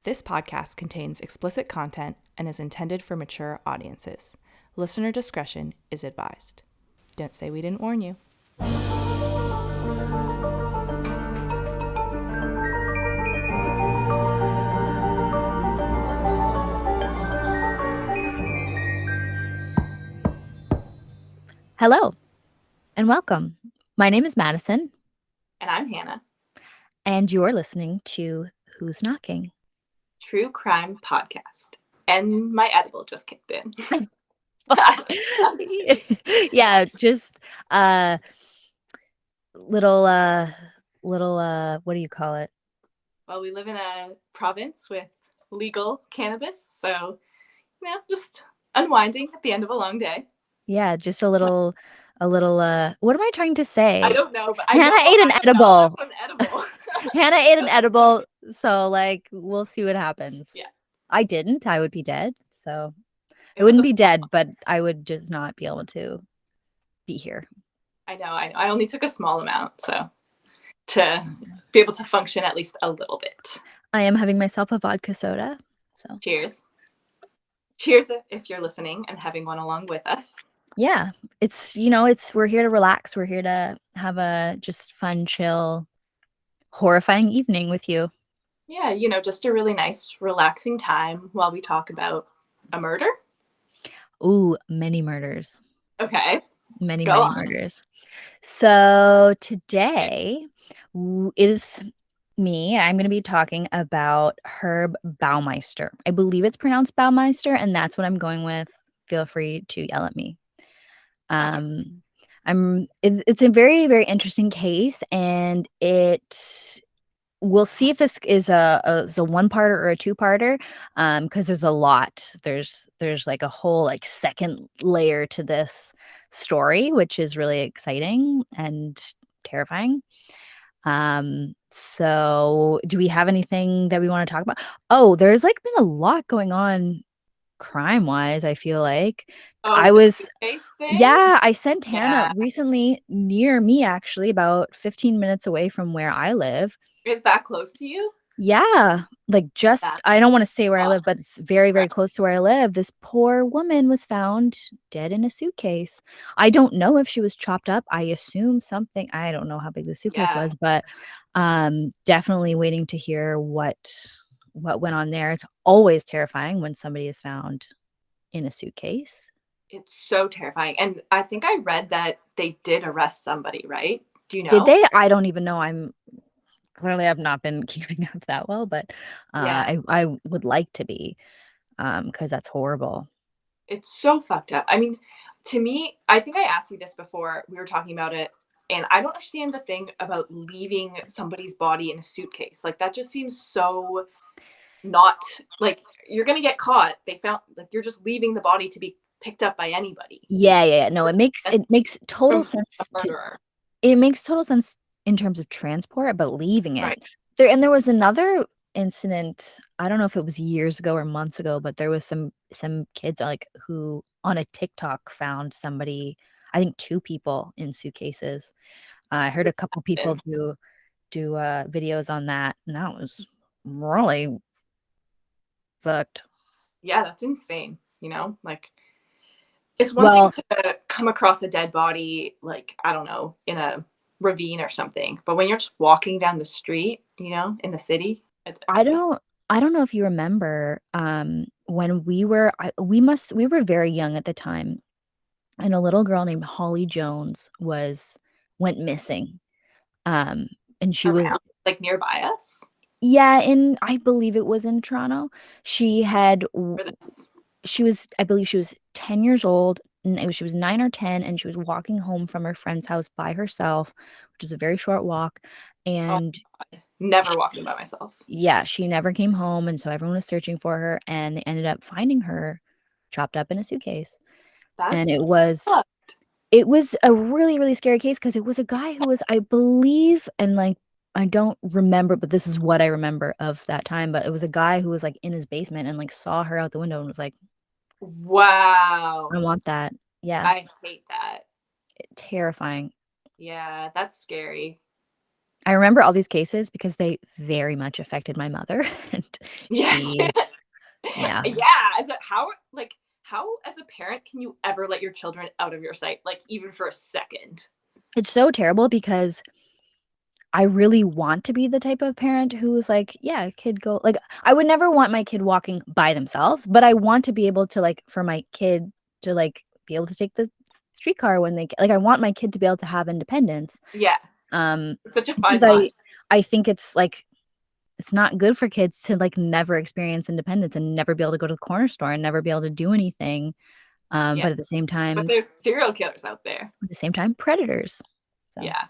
This podcast contains explicit content and is intended for mature audiences. Listener discretion is advised. Don't say we didn't warn you. Hello and welcome. My name is Madison. And I'm Hannah. And you're listening to Who's Knocking? True crime podcast. And my edible just kicked in. Yeah, just little what do you call it? Well, we live in a province with legal cannabis, so just unwinding at the end of a long day. Yeah, just a little what am I trying to say? I don't know, but Hannah ate an edible. edible. Hannah ate an edible, so we'll see what happens. Yeah. I didn't, I would be dead. So I wouldn't be dead, but I would just not be able to be here. I know. I only took a small amount, so to be able to function at least a little bit. I am having myself a vodka soda. So cheers. Cheers if you're listening and having one along with us. Yeah, we're here to relax. We're here to have a just fun, chill, horrifying evening with you. Yeah, just a really nice, relaxing time while we talk about a murder. Ooh, many murders. Okay. Many murders. So today is me. I'm going to be talking about Herb Baumeister. I believe it's pronounced Baumeister, and that's what I'm going with. Feel free to yell at me. It's a very, very interesting case, and we'll see if this is a one-parter or a two-parter, because there's a lot. There's like a whole second layer to this story, which is really exciting and terrifying. So do we have anything that we want to talk about? Oh, there's been a lot going on crime-wise, I feel like. I sent Hannah recently near me, actually, about 15 minutes away from where I live. Is that close to you? Yeah, I don't want to say where I live, but it's very, very close to where I live. This poor woman was found dead in a suitcase. I don't know if she was chopped up. I assume something. I don't know how big the suitcase was, but definitely waiting to hear what went on there. It's always terrifying when somebody is found in a suitcase. It's so terrifying. And I think I read that they did arrest somebody, right? Do you know? Did they? I don't even know. I've not been keeping up that well, but I would like to be, because that's horrible. It's so fucked up. I mean, to me, I think I asked you this before we were talking about it, and I don't understand the thing about leaving somebody's body in a suitcase. That just seems so not you're gonna get caught. They found you're just leaving the body to be picked up by anybody. Yeah. No, it makes total sense. It makes total sense in terms of transport, but leaving it. Right. There was another incident, I don't know if it was years ago or months ago, but there was some kids who on a TikTok found somebody, I think 2 people in suitcases. I heard a couple people do videos on that, and that was really fucked. Yeah, that's insane. It's one thing to come across a dead body, I don't know, in a ravine or something, but when you're just walking down the street, in the city. I don't know if you remember, when we were very young at the time, and a little girl named Holly Jones went missing. And she was nearby us. Yeah, I believe it was in Toronto. I believe she was 10 years old, and she was 9 or 10, and she was walking home from her friend's house by herself, which is a very short walk. And never walking by myself. Yeah, she never came home, and so everyone was searching for her, and they ended up finding her chopped up in a suitcase. And it was a really, really scary case, because it was a guy who was, I believe, and I don't remember, but this is what I remember of that time, but it was a guy who was in his basement and saw her out the window and was like, wow, I want that. Yeah, I hate that. Terrifying. Yeah, that's scary. I remember all these cases because they very much affected my mother. And Yes. she yeah. How as a parent can you ever let your children out of your sight, like, even for a second? It's so terrible because I really want to be the type of parent who's like, "Yeah, kid go," like, I would never want my kid walking by themselves, but I want to be able to, like, for my kid to, like, be able to take the streetcar when they like, I want my kid to be able to have independence, Yeah, um, it's such a because fine line. I think it's, like, it's not good for kids to, like, never experience independence and never be able to go to the corner store and never be able to do anything, Yeah, but at the same but time there's serial killers out there. predators. So Yeah.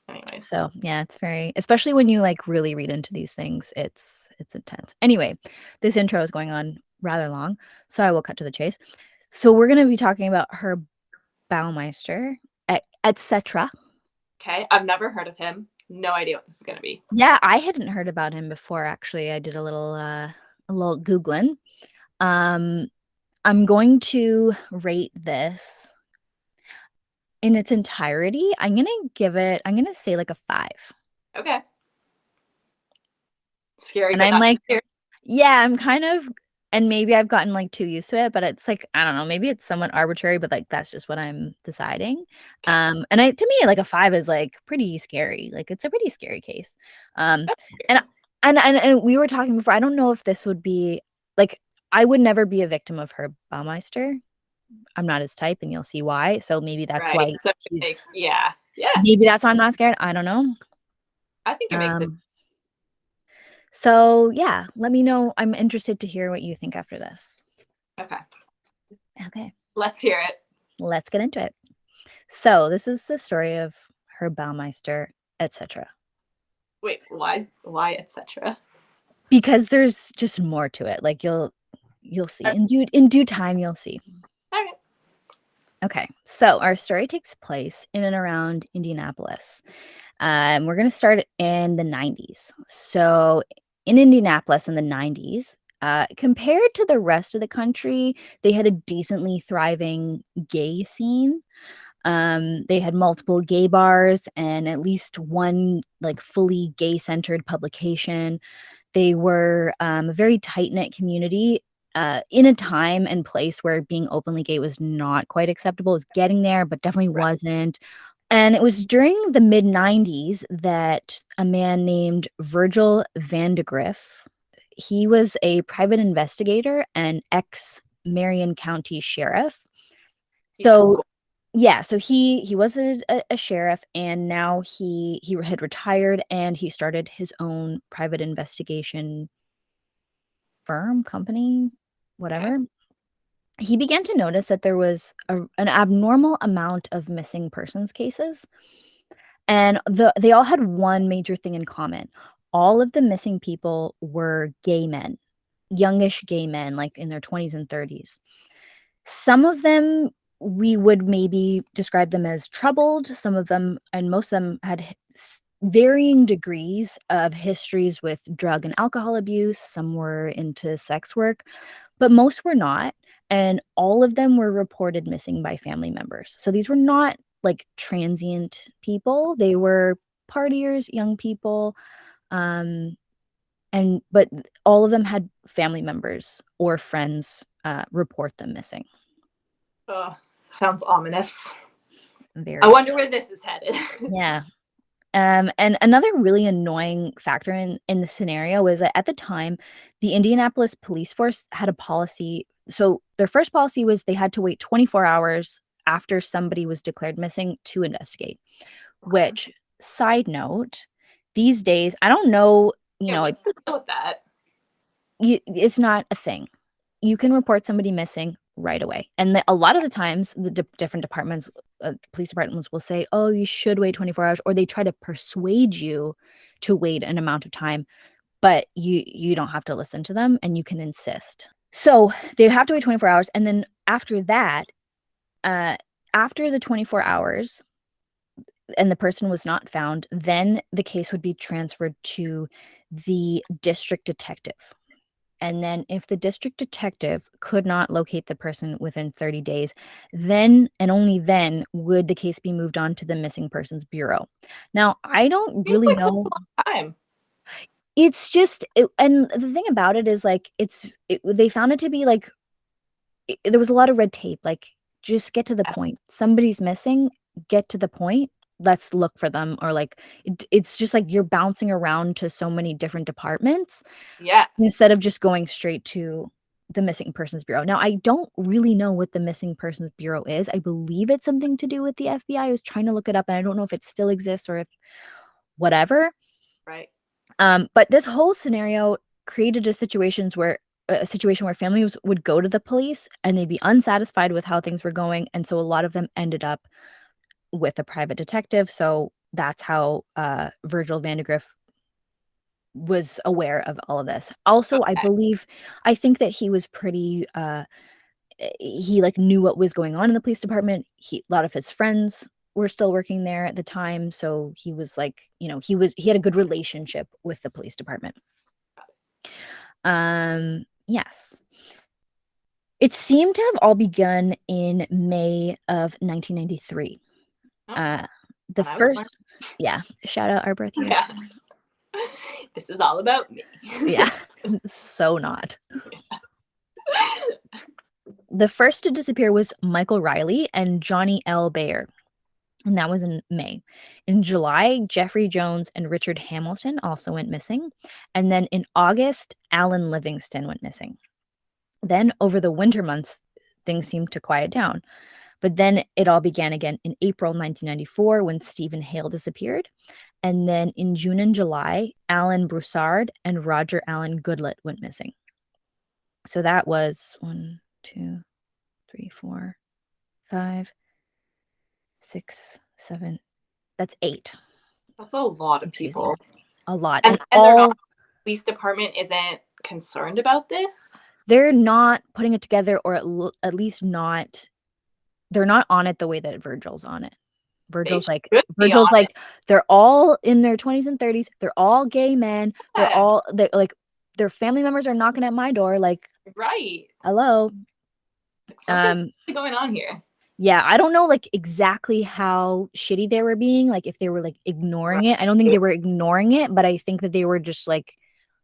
Anyways. So, yeah, it's very especially when you, like, really read into these things, it's intense. Anyway, this intro is going on rather long, so I will cut to the chase. So we're gonna be talking about her Baumeister, et cetera. Okay, I've never heard of him. No idea what this is gonna be. Yeah, I hadn't heard about him before, actually. I did a little Googling. I'm going to rate this in its entirety. I'm gonna say, like, a 5. Okay. Scary, And but I'm not too like scary. yeah, I'm kind of and maybe I've gotten, like, too used to it, but it's like, I don't know, maybe it's somewhat arbitrary, but, like, that's just what I'm deciding. Okay. And I to me, like, a 5 is, like, pretty scary, like, it's a pretty scary case. That's And scary. and we were talking before, I don't know if this would be like, I would never be a victim of her Baumeister. I'm not his type, and you'll see why, so maybe that's Right, why so it he's makes yeah. Yeah, maybe that's why I'm not scared, I don't know. I think it makes it Um So, yeah, let me know. I'm interested to hear what you think after this. okay. Okay, Let's hear it. let's get into it. So, this is the story of her Baumeister, etc. Wait, why, et cetera? Because there's just more to it. Like you'll see. In due time you'll see. Alright. Okay. So, our story takes place in and around Indianapolis. We're going to start in the 90s. So, in Indianapolis in the 90s, compared to the rest of the country, they had a decently thriving gay scene. They had multiple gay bars and at least one like fully gay centered publication. They were a very tight knit community in a time and place where being openly gay was not quite acceptable. It was getting there, but definitely Right. wasn't. And it was during the mid 90s that a man named Virgil Vandegrift, he was a private investigator and ex Marion County sheriff. He sounds So cool. yeah, so he was a sheriff, and now he had retired, and he started his own private investigation firm, company, Okay. whatever. He began to notice that there was an abnormal amount of missing persons cases, and they all had one major thing in common. All of the missing people were gay men, youngish gay men, like in their 20s and 30s. Some of them, we would maybe describe them as troubled. Some of them, and most of them, had varying degrees of histories with drug and alcohol abuse. Some were into sex work, but most were not. And all of them were reported missing by family members. So these were not like transient people. They were partiers, young people. Um, but all of them had family members or friends report them missing. Ugh, sounds ominous. I Very. wonder where this is headed. Yeah. And another really annoying factor in the scenario was that at the time, the Indianapolis police force had a policy. So their first policy was they had to wait 24 hours after somebody was declared missing to investigate, Okay. which, side note, these days, I don't know, Yeah, what's the deal with that? it's not a thing. You can report somebody missing right away. And a lot of the times, the different departments, police departments will say, oh, you should wait 24 hours, or they try to persuade you to wait an amount of time, but you don't have to listen to them and you can insist. So they have to wait 24 hours. And then after that, after the 24 hours and the person was not found, then the case would be transferred to the district detective. And then if the district detective could not locate the person within 30 days, then and only then would the case be moved on to the Missing Persons Bureau. Now, I don't Seems really like know. such a long time. It's just, and the thing about it is like, they found it to be like, there was a lot of red tape. Like, just get to the point. Somebody's missing, get to the point. Let's look for them. Or like, it's just like you're bouncing around to so many different departments. Yeah. Instead of just going straight to the Missing Persons Bureau. Now, I don't really know what the Missing Persons Bureau is. I believe it's something to do with the FBI. I was trying to look it up, and I don't know if it still exists or if whatever. Right. But this whole scenario created a situation where families would go to the police and they'd be unsatisfied with how things were going, and so a lot of them ended up with a private detective. So that's how Virgil Vandegrift was aware of all of this. Also, Okay. I think that he was pretty he like knew what was going on in the police department. A lot of his friends were still working there at the time, so he was like, he had a good relationship with the police department. Yes. It seemed to have all begun in May of 1993. Oh, The I was born. first, yeah, shout out our birth year. Yeah. This is all about me. Yeah, so not. The first to disappear was Michael Riley and Johnny L. Bayer, and that was in May. In July, Jeffrey Jones and Richard Hamilton also went missing, and then in August, Alan Livingston went missing. Then, over the winter months, things seemed to quiet down. But then it all began again in April 1994 when Stephen Hale disappeared. And then in June and July, Alan Broussard and Roger Allen Goodlett went missing. So that was 1, 2, 3, 4, 5, 6, 7. That's 8. That's a lot of people. A lot. And they're not, the police department isn't concerned about this? They're not putting it together, or at least not. They're not on it the way that Virgil's on it. Virgil's like, they're all in their 20s and 30s. They're all gay men. Yeah. They're like, their family members are knocking at my door. Like, right. Hello. Something's going on here. Yeah, I don't know like exactly how shitty they were being. Like if they were like ignoring it. I don't think they were ignoring it, but I think that they were just like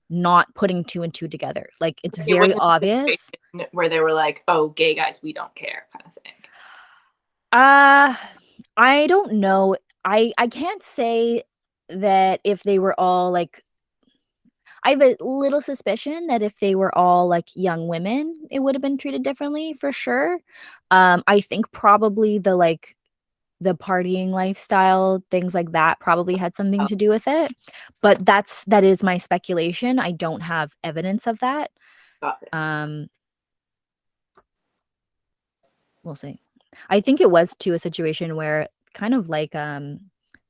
not putting 2 and 2 together. Like it's very obvious. Where they were like, oh, gay guys, we don't care kind of thing. I don't know. I can't say that if they were all like, I have a little suspicion that if they were all like young women, it would have been treated differently for sure. I think probably the partying lifestyle, things like that probably had something to do with it. But that is my speculation. I don't have evidence of that. Got it. We'll see. I think it was too a situation where kind of like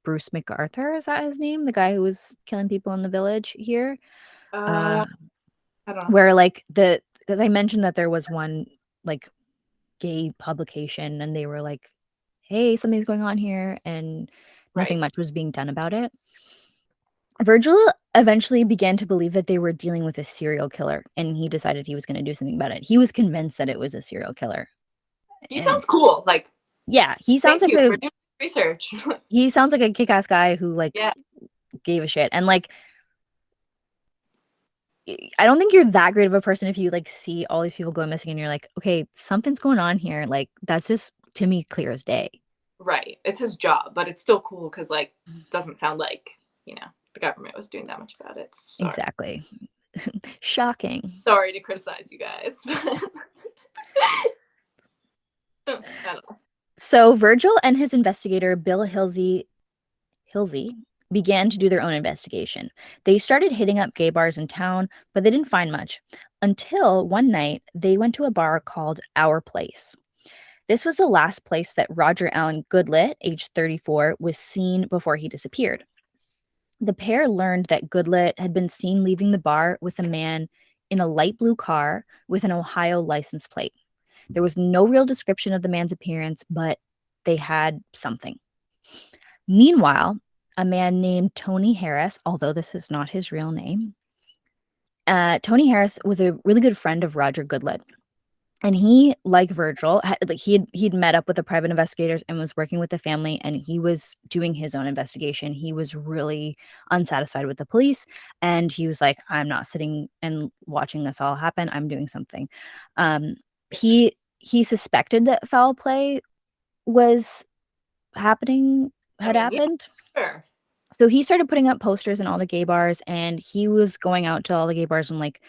Bruce MacArthur, is that his name? The guy who was killing people in the village here. I don't know. Where like because I mentioned that there was one like gay publication and they were like, hey, something's going on here, and nothing much was being done about it. Virgil eventually began to believe that they were dealing with a serial killer, and he decided he was going to do something about it. He was convinced that it was a serial killer. He sounds cool. Like, yeah, he sounds like for doing research. He sounds like a kick-ass guy who like gave a shit. And like, I don't think you're that great of a person if you like see all these people going missing and you're like, okay, something's going on here. Like that's just to me clear as day. Right. It's his job, but it's still cool because like doesn't sound like, the government was doing that much about it. Sorry. Exactly. Shocking. Sorry to criticize you guys. I don't know. So Virgil and his investigator, Bill Hilsey, began to do their own investigation. They started hitting up gay bars in town, but they didn't find much until one night they went to a bar called Our Place. This was the last place that Roger Allen Goodlett, age 34, was seen before he disappeared. The pair learned that Goodlett had been seen leaving the bar with a man in a light blue car with an Ohio license plate. There was no real description of the man's appearance, but they had something. Meanwhile, a man named Tony Harris, although this is not his real name, Tony Harris was a really good friend of Roger Goodlett. And he, like Virgil, he'd met up with the private investigators and was working with the family, and he was doing his own investigation. He was really unsatisfied with the police, and he was like, I'm not sitting and watching this all happen. I'm doing something. He suspected that foul play was happened. Sure. So he started putting up posters in all the gay bars, and he was going out to all the gay bars and, like,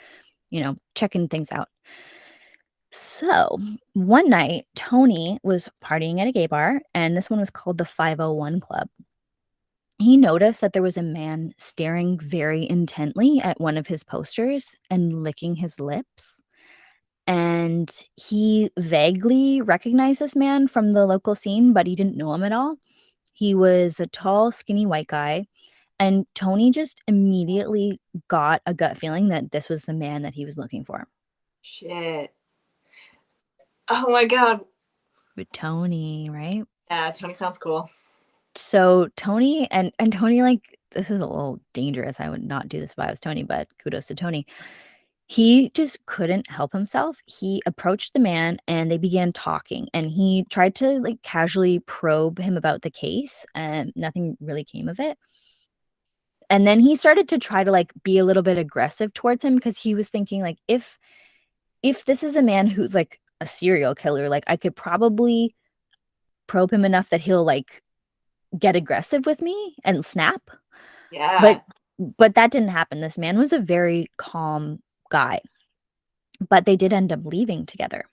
checking things out. So one night, Tony was partying at a gay bar, and this one was called the 501 Club. He noticed that there was a man staring very intently at one of his posters and licking his lips. And he vaguely recognized this man from the local scene, but he didn't know him at all. He was a tall, skinny white guy. And Tony just immediately got a gut feeling that this was the man that he was looking for. Shit. Oh my God. With Tony, right? Yeah, Tony sounds cool. So Tony and Tony, like, this is a little dangerous. I would not do this if I was Tony, but kudos to Tony. He just couldn't help himself. He approached the man and they began talking, and he tried to, like, casually probe him about the case, and nothing really came of it. And then he started to try to, like, be a little bit aggressive towards him, because he was thinking, like, if this is a man who's, like, a serial killer, like, I could probably probe him enough that he'll, like, get aggressive with me and snap. Yeah. But that didn't happen. This man was a very calm guy. But they did end up leaving together.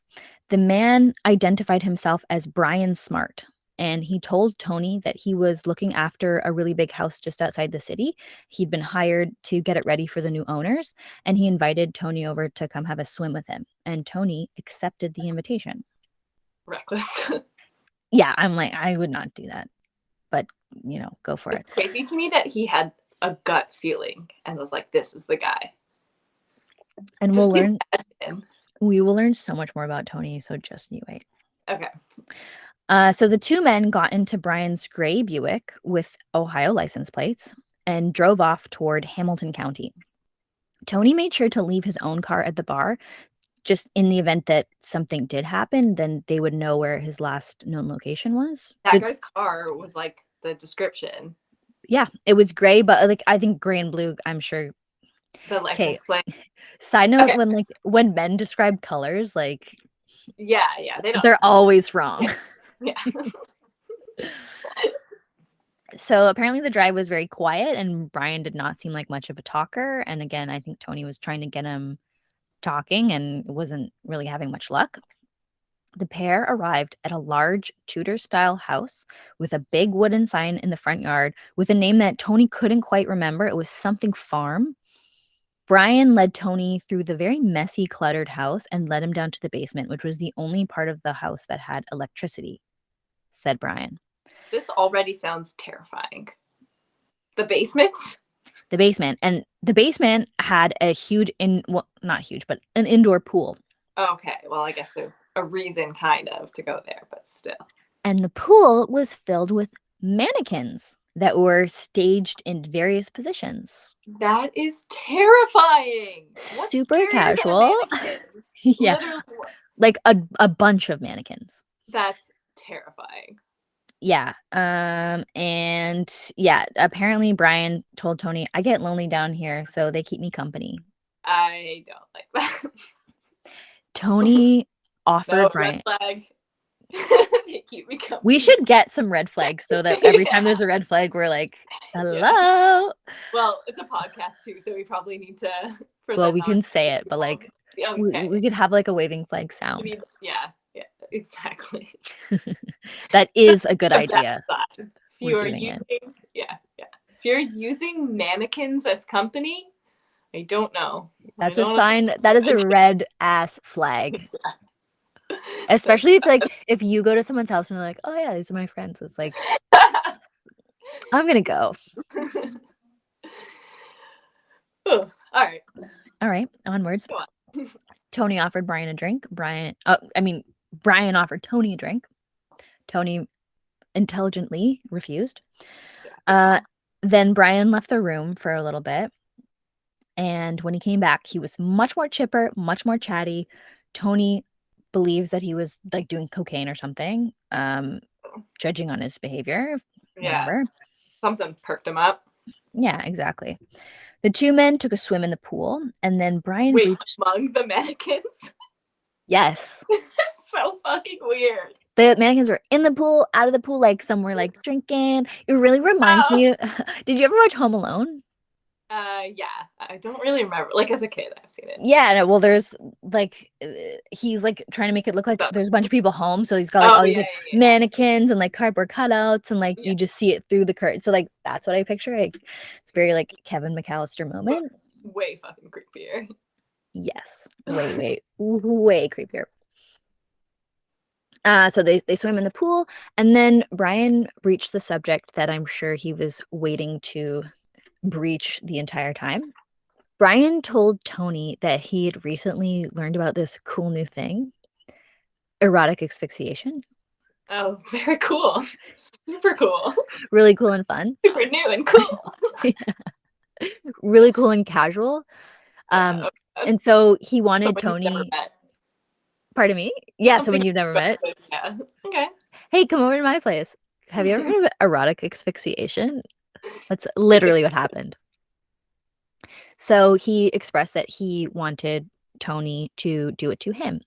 The man identified himself as Brian Smart, and he told Tony that he was looking after a really big house just outside the city. He'd been hired to get it ready for the new owners, and he invited Tony over to come have a swim with him. And Tony accepted the invitation. Reckless. Yeah, I'm like, I would not do that. But, go for it. It's crazy to me that he had a gut feeling and was like, this is the guy. And we will learn so much more about Tony, so just you wait. Okay. So the two men got into Brian's gray Buick with Ohio license plates and drove off toward Hamilton County. Tony made sure to leave his own car at the bar, just in the event that something did happen, then they would know where his last known location was. That guy's car was like the description. Yeah, it was gray, but, like, I think gray and blue, I'm sure. The license plate. Side note, when men describe colors, like, yeah, they're always wrong. Yeah. So apparently the drive was very quiet, and Brian did not seem like much of a talker. And again, I think Tony was trying to get him talking and wasn't really having much luck. The pair arrived at a large Tudor-style house with a big wooden sign in the front yard with a name that Tony couldn't quite remember. It was something farm. Brian led Tony through the very messy, cluttered house and led him down to the basement, which was the only part of the house that had electricity, said Brian. This already sounds terrifying. The basement? The basement. And the basement had a huge, not huge, but an indoor pool. Okay, well, I guess there's a reason kind of to go there, but still. And the pool was filled with mannequins that were staged in various positions. That is terrifying. Super casual. Yeah. Literally. Like a bunch of mannequins. That's terrifying. Yeah. And yeah, apparently Brian told Tony, I get lonely down here, so they keep me company. I don't like that. Tony offered Brian. Red flag. They keep me company. We should get some red flags so that every time there's a red flag, we're like, hello. Yeah. Well, it's a podcast too, so we probably need to. Well, we can say it, but, like, okay. we could have, like, a waving flag sound. Yeah, exactly. That is a good idea. If you are using, if you're using mannequins as company, I don't know. That's a sign. That is a red ass flag. Yeah. Especially if you go to someone's house and they're like, oh yeah, these are my friends. It's like, I'm gonna go. All right, onwards. Go on. Tony offered Brian a drink. Brian offered Tony a drink. Tony intelligently refused. Then Brian left the room for a little bit. And when he came back, he was much more chipper, much more chatty. Tony believes that he was like doing cocaine or something, judging on his behavior. Yeah. Whatever. Something perked him up. Yeah, exactly. The two men took a swim in the pool, and then Brian Wait, breached. among the mannequins? Yes. So fucking weird. The mannequins were in the pool, out of the pool, like somewhere like drinking. It really reminds me of, did you ever watch Home Alone? Yeah. I don't really remember. Like as a kid, I've seen it. Yeah, no, well, there's like he's like trying to make it look like there's a bunch of people home, so he's got like all these like mannequins and like cardboard cutouts, and like you just see it through the curtain. So like that's what I picture. Like, it's very like Kevin McAllister moment. Way fucking creepier. Yes, way creepier. So they swim in the pool, and then Brian breached the subject that I'm sure he was waiting to breach the entire time. Brian told Tony that he had recently learned about this cool new thing, erotic asphyxiation. Oh, very cool. Super cool. Really cool and fun. Super new and cool. Yeah. Really cool and casual. Yeah, okay. And so he wanted Tony. Pardon me? Yeah, someone you've never met. Yeah. Okay. Hey, come over to my place. Have you ever heard of erotic asphyxiation? That's literally what happened. So he expressed that he wanted Tony to do it to him.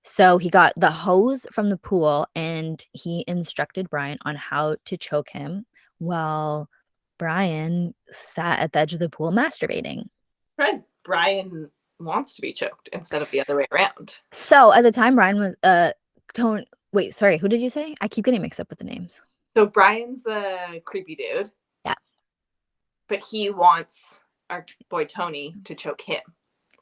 So he got the hose from the pool and he instructed Brian on how to choke him while Brian sat at the edge of the pool masturbating. Surprised Brian wants to be choked instead of the other way around. So at the time, Brian was Tony. Wait, sorry, who did you say? I keep getting mixed up with the names. So Brian's the creepy dude. Yeah. But he wants our boy Tony to choke him.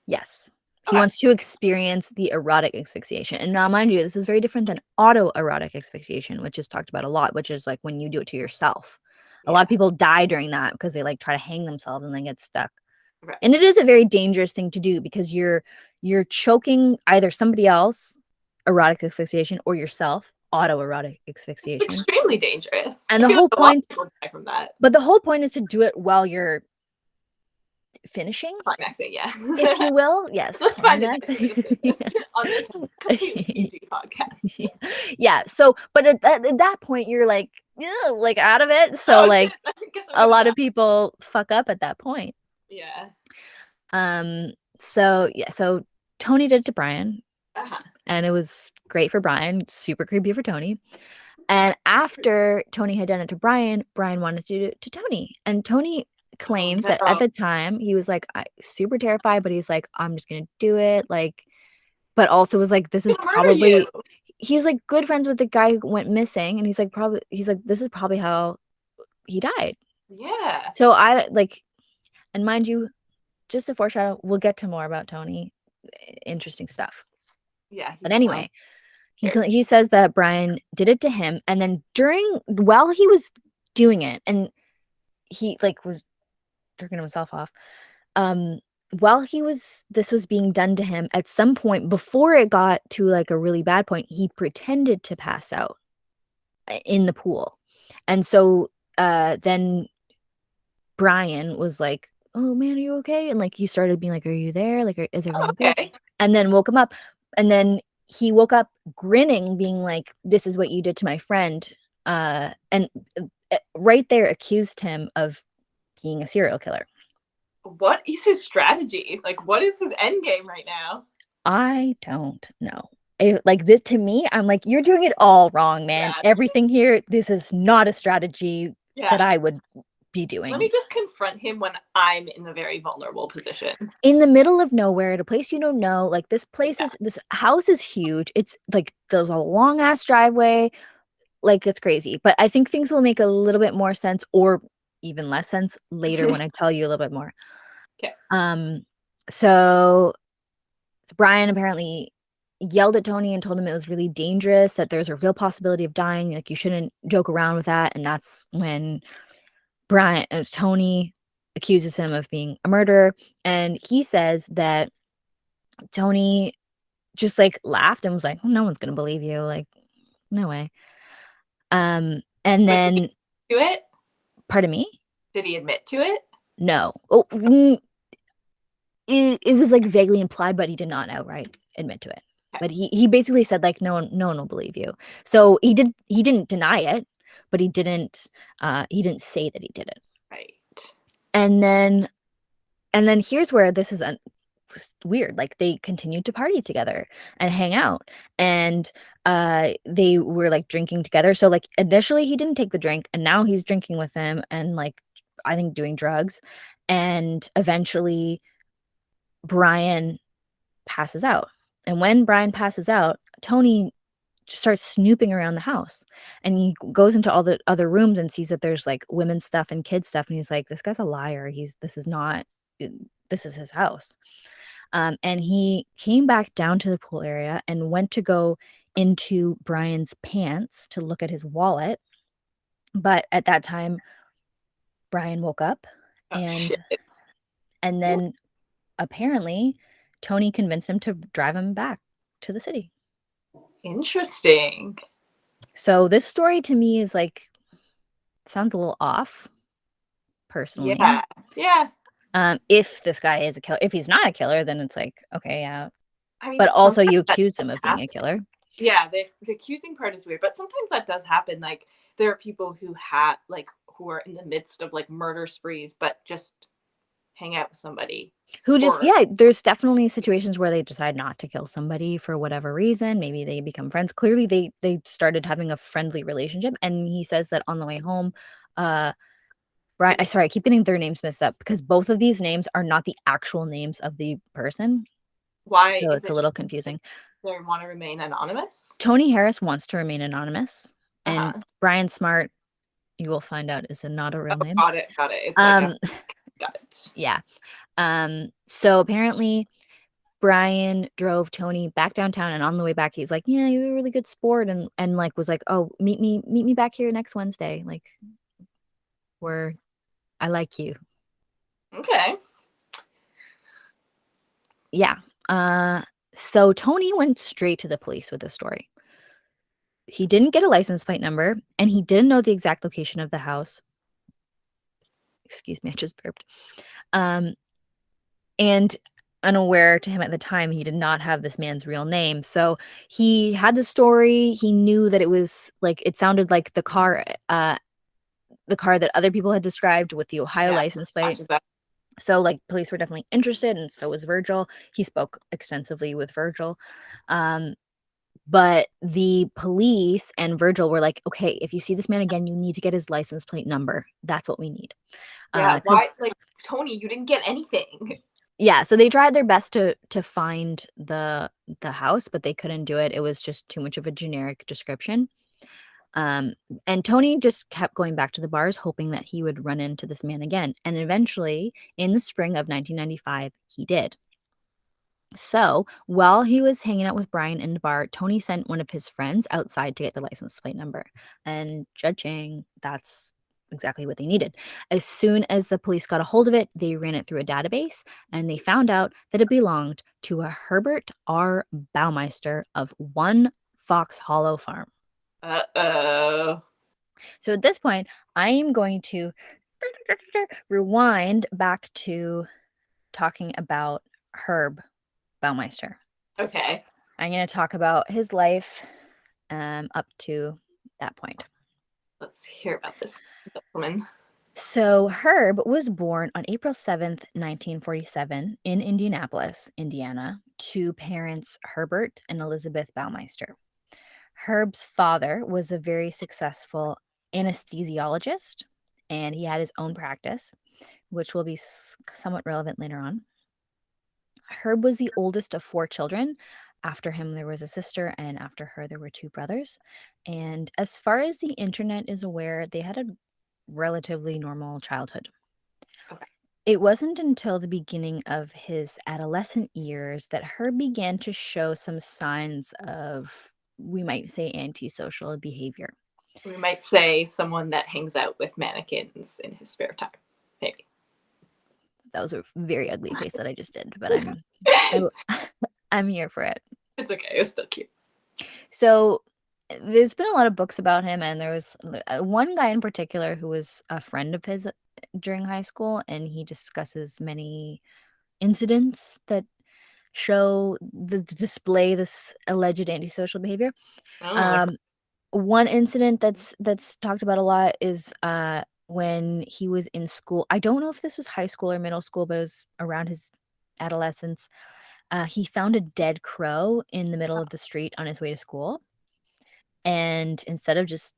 Yes. He wants to experience the erotic asphyxiation. And now, mind you, this is very different than autoerotic asphyxiation, which is talked about a lot, which is like when you do it to yourself. A lot of people die during that because they like try to hang themselves and they get stuck. Right. And it is a very dangerous thing to do because you're choking either somebody else, erotic asphyxiation, or yourself, autoerotic asphyxiation. It's extremely dangerous. And the whole point from that. But the whole point is to do it while you're finishing, climaxing, yeah, if you will. Yes, let's find it on this PG podcast. Yeah. So, but at that point, you're like out of it. So like a lot of people fuck up at that point. Yeah. So yeah. So Tony did it to Brian, and it was great for Brian. Super creepy for Tony. And after Tony had done it to Brian, Brian wanted to do it to Tony, and Tony claims that at the time he was like super terrified, but he's like, I'm just gonna do it, like, but also was like, this is probably he was like good friends with the guy who went missing, and he's like this is probably how he died. Yeah. So I like, and mind you, just a foreshadow, we'll get to more about Tony. Interesting stuff. Yeah. But anyway, he says that Brian did it to him, and then while he was doing it, and he like was jerking himself off, while this was being done to him, at some point before it got to like a really bad point, he pretended to pass out in the pool. And so then Brian was like, oh man, are you okay? And like he started being like, are you there? Like, is everything okay? And then woke him up, and then he woke up grinning, being like, this is what you did to my friend, and right there accused him of being a serial killer. What is his strategy? Like, what is his end game right now? I don't know. Like this, to me, I'm like, you're doing it all wrong, man. Yeah. Everything here, this is not a strategy that I would be doing. Let me just confront him when I'm in a very vulnerable position. In the middle of nowhere, at a place you don't know. Like this place this house is huge. It's like there's a long ass driveway. Like it's crazy. But I think things will make a little bit more sense, or even less sense later when I tell you a little bit more. Okay. So Brian apparently yelled at Tony and told him it was really dangerous, that there's a real possibility of dying, like you shouldn't joke around with that. And that's when Tony accuses him of being a murderer, and he says that Tony just like laughed and was like, no one's gonna believe you, like no way. And then did he do it? Pardon me? Did he admit to it? No. it was like vaguely implied, but he did not outright admit to it. Okay. But he basically said like no one will believe you. So he didn't deny it, but he didn't say that he did it. Right. And then here's where this is weird. Like they continued to party together and hang out, and they were like drinking together. So like initially he didn't take the drink, and now he's drinking with him and like I think doing drugs, and eventually Brian passes out. And when Brian passes out, Tony starts snooping around the house, and he goes into all the other rooms and sees that there's like women's stuff and kids stuff, and he's like, this guy's a liar. This is his house. And he came back down to the pool area and went to go into Brian's pants to look at his wallet. But at that time, Brian woke up, Shit. and then apparently Tony convinced him to drive him back to the city. Interesting. So this story to me is like, sounds a little off, personally. Yeah. If this guy is a killer, if he's not a killer, then it's like, okay, yeah. I mean, but also you accused him of being a killer. Yeah, the accusing part is weird, but sometimes that does happen. Like there are people who are in the midst of like murder sprees, but just hang out with somebody. Who just, yeah, there's definitely situations where they decide not to kill somebody for whatever reason. Maybe they become friends. Clearly they started having a friendly relationship. And he says that on the way home, Brian, I keep getting their names mixed up because both of these names are not the actual names of the person. Why? So it's a little confusing. They want to remain anonymous? Tony Harris wants to remain anonymous. And Brian Smart, you will find out, is not a real name. Got it. It's like got it. Yeah. So apparently Brian drove Tony back downtown, and on the way back he's like, yeah, you're a really good sport, and like was like, oh, meet me back here next Wednesday, like I like you. Okay. Yeah. So Tony went straight to the police with this story. He didn't get a license plate number, and he didn't know the exact location of the house. Excuse me, I just burped. And unaware to him at the time, he did not have this man's real name. So he had the story. He knew that it was like, it sounded like the car that other people had described with the Ohio license plate. So like police were definitely interested, and so was Virgil. He spoke extensively with Virgil. But the police and Virgil were like, okay, if you see this man again, you need to get his license plate number. That's what we need. Yeah, why? Like, Tony, you didn't get anything. Yeah, so they tried their best to find the house, but they couldn't do it. It was just too much of a generic description. And Tony just kept going back to the bars, hoping that he would run into this man again. And eventually, in the spring of 1995, he did. So while he was hanging out with Brian in the bar, Tony sent one of his friends outside to get the license plate number. And judging, that's exactly what they needed. As soon as the police got a hold of it, they ran it through a database, and they found out that it belonged to a Herbert R. Baumeister of 1 Fox Hollow Farm. Uh-oh. So at this point, I am going to rewind back to talking about Herb Baumeister. Okay. I'm going to talk about his life up to that point. Let's hear about this woman. So Herb was born on April 7th, 1947 in Indianapolis, Indiana, to parents Herbert and Elizabeth Baumeister. Herb's father was a very successful anesthesiologist, and he had his own practice, which will be somewhat relevant later on. Herb was the oldest of 4 children. After him, there was a sister, and after her, there were 2 brothers. And as far as the internet is aware, they had a relatively normal childhood. Okay. It wasn't until the beginning of his adolescent years that Herb began to show some signs of, we might say, antisocial behavior. We might say someone that hangs out with mannequins in his spare time, maybe. That was a very ugly face that I just did, but I'm here for it. It's okay. It was still cute. So there's been a lot of books about him, and there was one guy in particular who was a friend of his during high school, and he discusses many incidents that display this alleged antisocial behavior. Oh, One incident that's talked about a lot is when he was in school. I don't know if this was high school or middle school, but it was around his adolescence. He found a dead crow in the middle of the street on his way to school. And instead of just,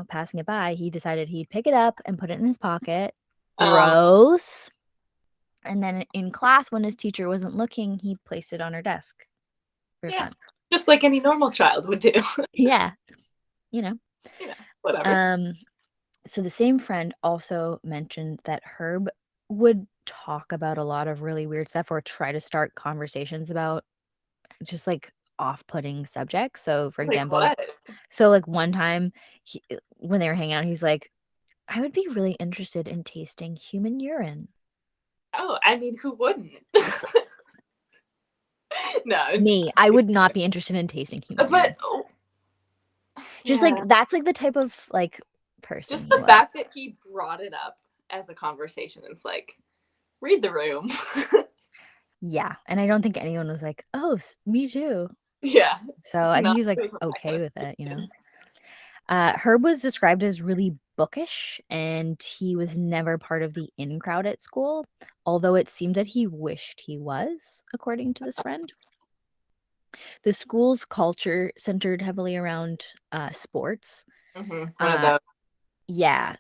passing it by, he decided he'd pick it up and put it in his pocket. Gross. And then in class, when his teacher wasn't looking, he placed it on her desk for fun. Just like any normal child would do. Yeah. Whatever. So the same friend also mentioned that Herb would talk about a lot of really weird stuff or try to start conversations about just like off-putting subjects. So for example, like one time when they were hanging out, he's like, I would be really interested in tasting human urine. Oh, I mean, who wouldn't? No. Me, I would not be interested in tasting human urine. Just like that's like the type of like person. Just the fact that he brought it up as a conversation is like, read the room. Yeah, and I don't think anyone was like, "Oh, me too." Yeah. So I think he was like okay with it, Herb was described as really bookish, and he was never part of the in crowd at school, although it seemed that he wished he was, according to this friend. The school's culture centered heavily around sports. One of those. Yeah,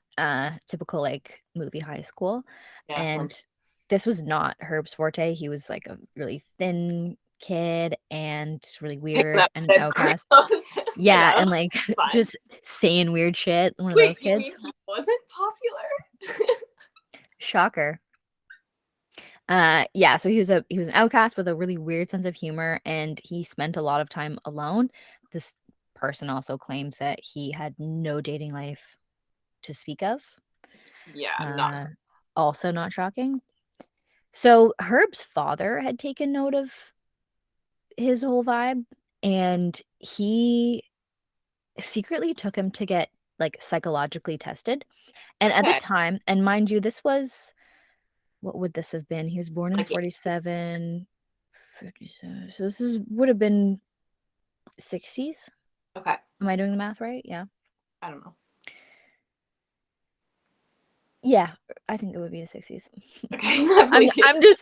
typical like movie high school. And this was not Herb's forte. He was like a really thin kid and really weird and an outcast. Yeah, and like just saying weird shit. One of those kids. You mean he wasn't popular? Shocker. Yeah, so he was an outcast with a really weird sense of humor, and he spent a lot of time alone. This person also claims that he had no dating life to speak of. Yeah, also not shocking. So Herb's father had taken note of his whole vibe, and he secretly took him to get like psychologically tested. And at the time, and mind you, this was, what would this have been? He was born in 47, 57. So this would have been 60s. Okay. Am I doing the math right? Yeah. I don't know. Yeah, I think it would be the 60s. Okay.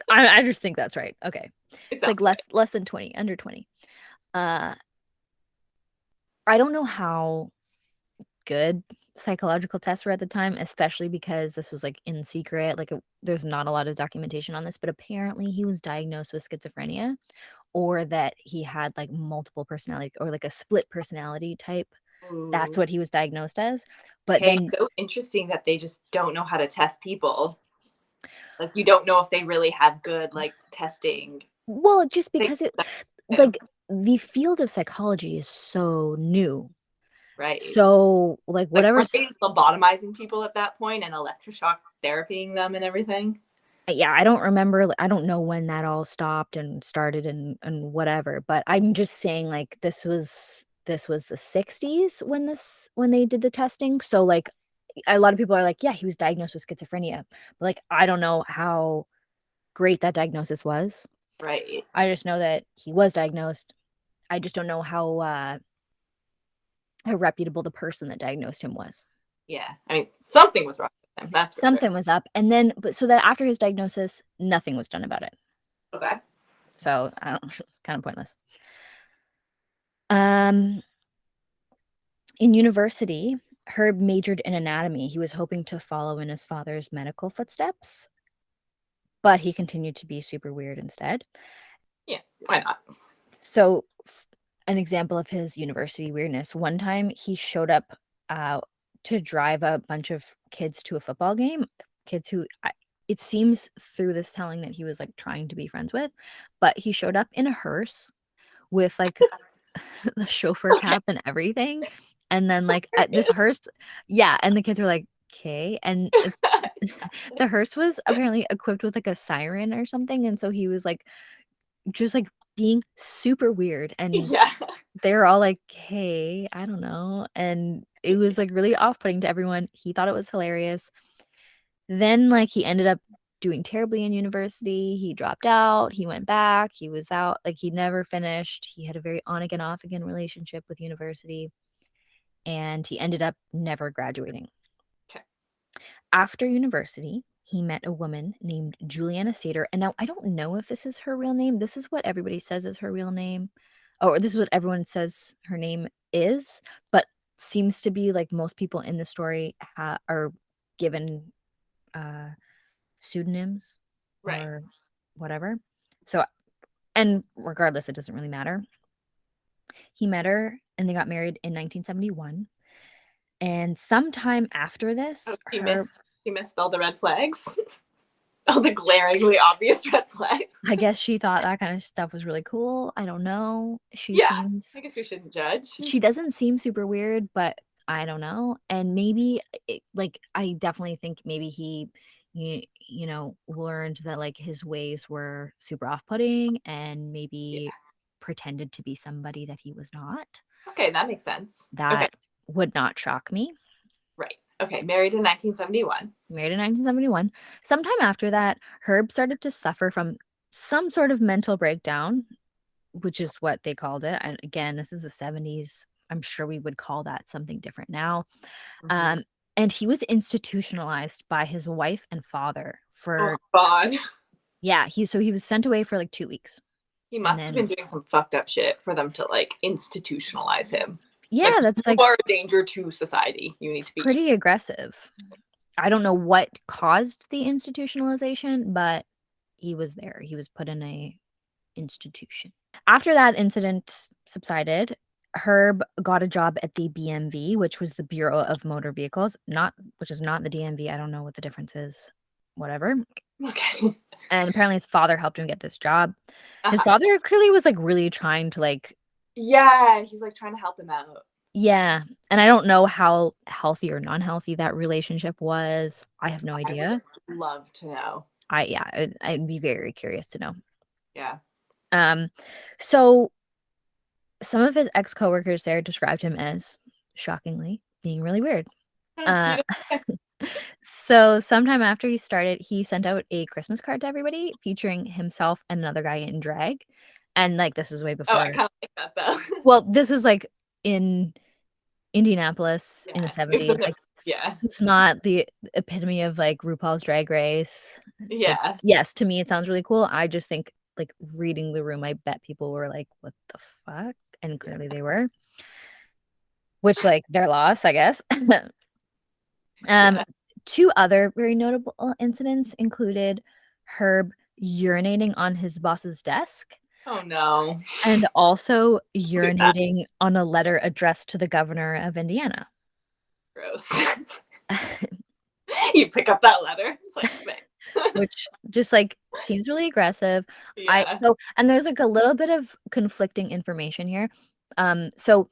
I just think that's right. Okay. It's like less than 20, under 20. I don't know how good psychological tests were at the time, especially because this was like in secret. Like there's not a lot of documentation on this, but apparently he was diagnosed with schizophrenia, or that he had like multiple personality or like a split personality type. Ooh. That's what he was diagnosed as. But then so interesting that they just don't know how to test people. Like you don't know if they really have good like testing. Well, just because like the field of psychology is so new. Right. So like whatever. Like, lobotomizing people at that point and electroshock therapying them and everything. Yeah, I don't remember. I don't know when that all stopped and started and whatever. But I'm just saying like this was the 60s when they did the testing. So like a lot of people are like, yeah, he was diagnosed with schizophrenia. But like I don't know how great that diagnosis was. Right. I just know that he was diagnosed. I just don't know how reputable the person that diagnosed him was. Yeah. I mean, something was wrong with him. That's something was up. And then so that after his diagnosis, nothing was done about it. Okay. So I don't know, it's kind of pointless. In university, Herb majored in anatomy. He was hoping to follow in his father's medical footsteps, but he continued to be super weird instead. Yeah, why not? So an example of his university weirdness, one time he showed up to drive a bunch of kids to a football game, kids who it seems through this telling that he was like trying to be friends with, but he showed up in a hearse with like the chauffeur cap and everything. And then like at this hearse, yeah, and the kids were like, okay. And the hearse was apparently equipped with like a siren or something. And so he was like just like being super weird. And they're all like, hey, I don't know. And it was like really off-putting to everyone. He thought it was hilarious. Then like he ended up doing terribly in university. He dropped out. He went back. He was out. Like, he never finished. He had a very on again, off again relationship with university. And he ended up never graduating. Okay. After university, he met a woman named Juliana Sater. And now I don't know if this is her real name. This is what everybody says is her real name. Or this is what everyone says her name is. But seems to be like most people in the story are given pseudonyms or whatever. So, and regardless, it doesn't really matter. He met her and they got married in 1971. And sometime after this, he missed all the red flags. All the glaringly obvious red flags. I guess she thought that kind of stuff was really cool. I don't know. I guess we shouldn't judge. She doesn't seem super weird, but I don't know. And maybe, I definitely think maybe he, learned that, like, his ways were super off-putting and maybe pretended to be somebody that he was not. Okay, that makes sense. That would not shock me. Right. Okay, married in 1971. Married in 1971. Sometime after that, Herb started to suffer from some sort of mental breakdown, which is what they called it. And again, this is the 70s. I'm sure we would call that something different now. Mm-hmm. And he was institutionalized by his wife and father for... Oh, God. Yeah, he was sent away for like 2 weeks. He must have been doing some fucked up shit for them to, like, institutionalize him. Yeah, like, that's you are a danger to society. You need to be pretty aggressive. I don't know what caused the institutionalization, but he was there. He was put in a institution. After that incident subsided, Herb got a job at the BMV, which was the Bureau of Motor Vehicles, which is not the DMV. I don't know what the difference is. Whatever. Okay. And apparently his father helped him get this job. His father clearly was, like, really trying to, like... Yeah, he's, like, trying to help him out. Yeah. And I don't know how healthy or non-healthy that relationship was. I have no idea. I would love to know. I'd be very curious to know. Yeah. So some of his ex-coworkers there described him as, shockingly, being really weird. So sometime after he started, he sent out a Christmas card to everybody featuring himself and another guy in drag. And, like, this is way before. Oh, I kind of like that, though. Well, this was, like, in Indianapolis in the 70s. Like, it's not the epitome of, like, RuPaul's Drag Race. Yeah. Like, yes, to me it sounds really cool. I just think, like, reading the room, I bet people were like, what the fuck? And clearly they were. Which, like, their loss, I guess. Two other very notable incidents included Herb urinating on his boss's desk. Oh, no. And also urinating on a letter addressed to the governor of Indiana. Gross. You pick up that letter. It's like, which just, like, seems really aggressive. Yeah. And there's, like, a little bit of conflicting information here. So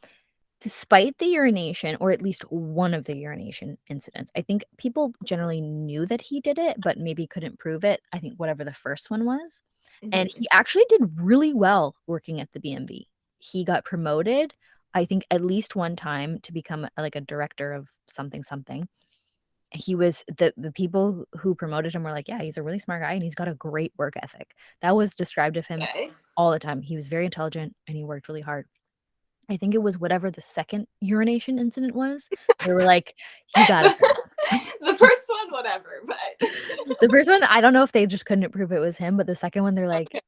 despite the urination, or at least one of the urination incidents, I think people generally knew that he did it, but maybe couldn't prove it. I think whatever the first one was. Mm-hmm. And he actually did really well working at the BMV. He got promoted, I think, at least one time to become like a director of something. He was the people who promoted him were like, yeah, he's a really smart guy and he's got a great work ethic. That was described of him all the time. He was very intelligent and he worked really hard. I think it was whatever the second urination incident was. They were like, he got it. The first one, whatever, but the first one, I don't know if they just couldn't prove it was him, but the second one, they're like,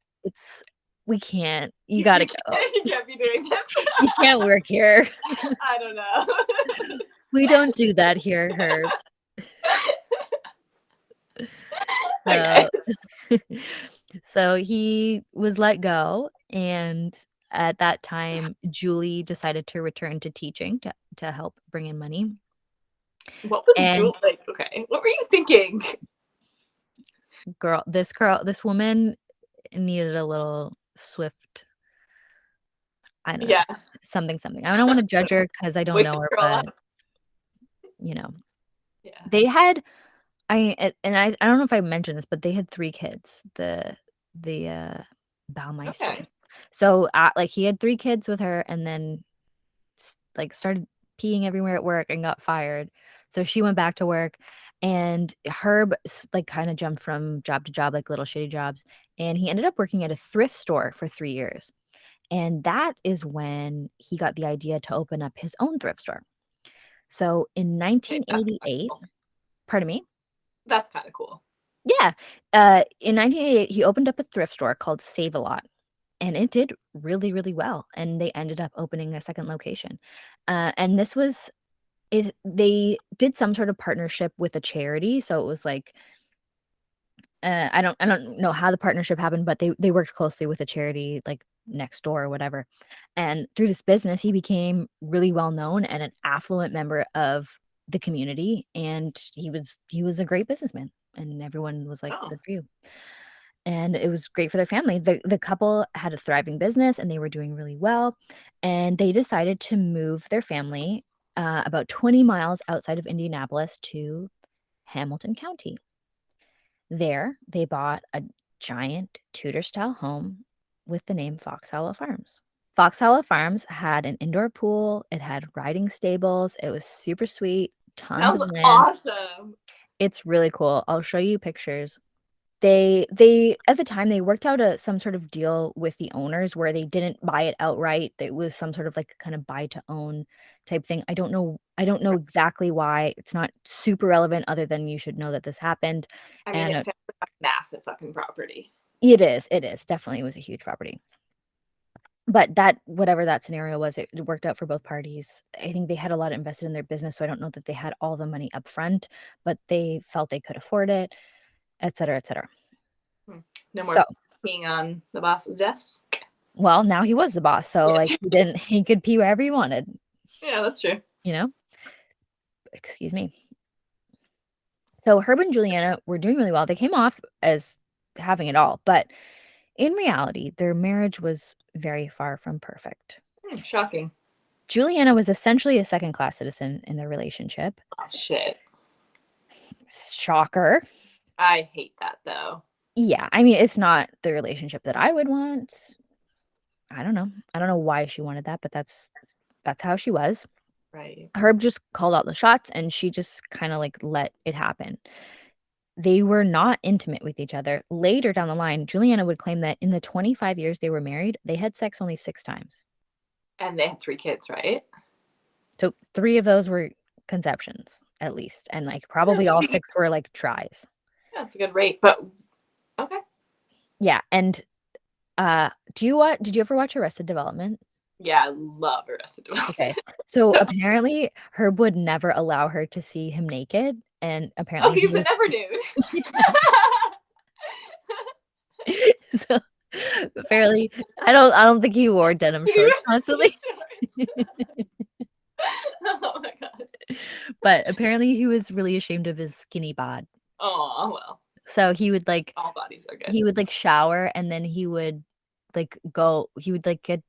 we can't. You gotta go. You can't be doing this. You can't work here. I don't know. We don't do that here, Herb. So he was let go, and at that time, Julie decided to return to teaching to help bring in money. What was Julie like? Okay, what were you thinking? This woman needed a little swift, I don't know, something. I don't want to judge her because I don't know her, but they had, I don't know if I mentioned this, but they had 3 kids. The Baumeister. Okay. So like he had 3 kids with her, and then like started peeing everywhere at work and got fired. So she went back to work, And Herb like kind of jumped from job to job, like little shitty jobs, and he ended up working at a thrift store for 3 years. And that is when he got the idea to open up his own thrift store. So in That's kinda 1988, cool. pardon me? That's kinda cool. Yeah. In 1988, he opened up a thrift store called Save-A-Lot, and it did really, really well, and they ended up opening a second location. And this was it they did some sort of partnership with a charity, so it was like, I don't know how the partnership happened, but they worked closely with a charity, like, next door or whatever, and through this business, he became really well known and an affluent member of the community, and he was a great businessman, and everyone was like, Oh, "Good for you." And it was great for their family. The couple had a thriving business, and they were doing really well, and they decided to move their family, about 20 miles outside of Indianapolis to Hamilton County. There, they bought a giant Tudor-style home with the name Fox Hollow Farms. Fox Hollow Farms had an indoor pool, it had riding stables, it was super sweet, tons sounds of land. awesome. It's really cool. I'll show you pictures. They at the time, they worked out some sort of deal with the owners where they didn't buy it outright. It was some sort of, like, kind of buy to own type thing. I don't know exactly why. It's not super relevant other than you should know that this happened, I mean, and, it sounds like a massive fucking property. it is, definitely was a huge property. But that whatever that scenario was, it worked out for both parties. I think they had a lot invested in their business, so I don't know that they had all the money upfront, but they felt they could afford it, etcetera, etcetera. No So more peeing on the boss's desk. well, now he was the boss, so, Yeah, like, he could pee wherever he wanted, yeah, that's true. you know? Excuse me. So Herb and Juliana were doing really well. They came off as having it all, but in reality, their marriage was very far from perfect. Shocking. Juliana was essentially a second-class citizen in their relationship. Oh shit. Shocker. I hate that though. Yeah, I mean, it's not the relationship that I would want. I don't know. I don't know why she wanted that, but that's how she was. Right. Herb just called out the shots, and she just kinda, like, let it happen. They were not intimate with each other. Later down the line, Juliana would claim that in the 25 years they were married, they had sex only 6 times. And they had 3 kids, right? So 3 of those were conceptions, at least, and, like, Yeah, probably all 6 were, like, tries. that's a good rate, but okay. Yeah, and, did you ever watch Arrested Development? Yeah, I love Arrested Development. Okay. So, apparently, Herb would never allow her to see him naked, and Oh, apparently he he's the was never nude. so, apparently I don't think he wore denim shorts constantly. Oh my god. But apparently he was really ashamed of his skinny bod. Oh well, So he would, like all bodies are good. he would, like, shower, and then he would, like, get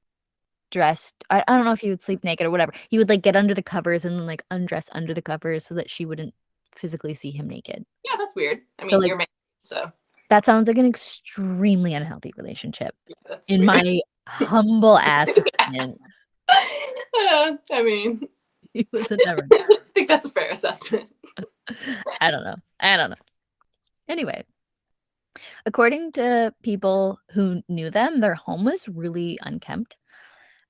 dressed. I don't know if he would sleep naked or whatever. He would, like, get under the covers and then, like, undress under the covers so that she wouldn't physically see him naked. Yeah, that's weird. I So, mean, like, you're married, so that sounds like an extremely unhealthy relationship, yeah, that's in weird. my humble ass opinion. I mean, He was a never I think that's a fair assessment. I don't know. I don't know. Anyway, according to people who knew them, their home was really unkempt.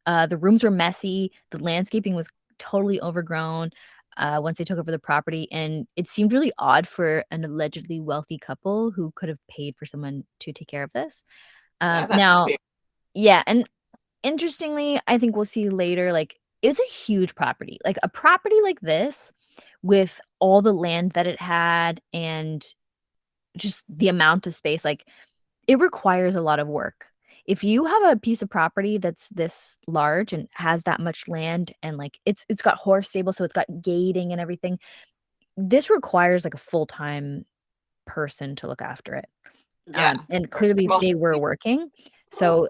The rooms were messy, the landscaping was totally overgrown, once they took over the property, and it seemed really odd for an allegedly wealthy couple who could have paid for someone to take care of this. Yeah, that's Now weird. yeah, and interestingly, I think we'll see later, like, it's a huge property. Like, a property like this, with all the land that it had and just the amount of space, like, it requires a lot of work. If you have a piece of property that's this large and has that much land and, like, it's got horse stable, so it's got gating and everything, this requires, like, a full-time person to look after it. Yeah, And for clearly most they were people. working, so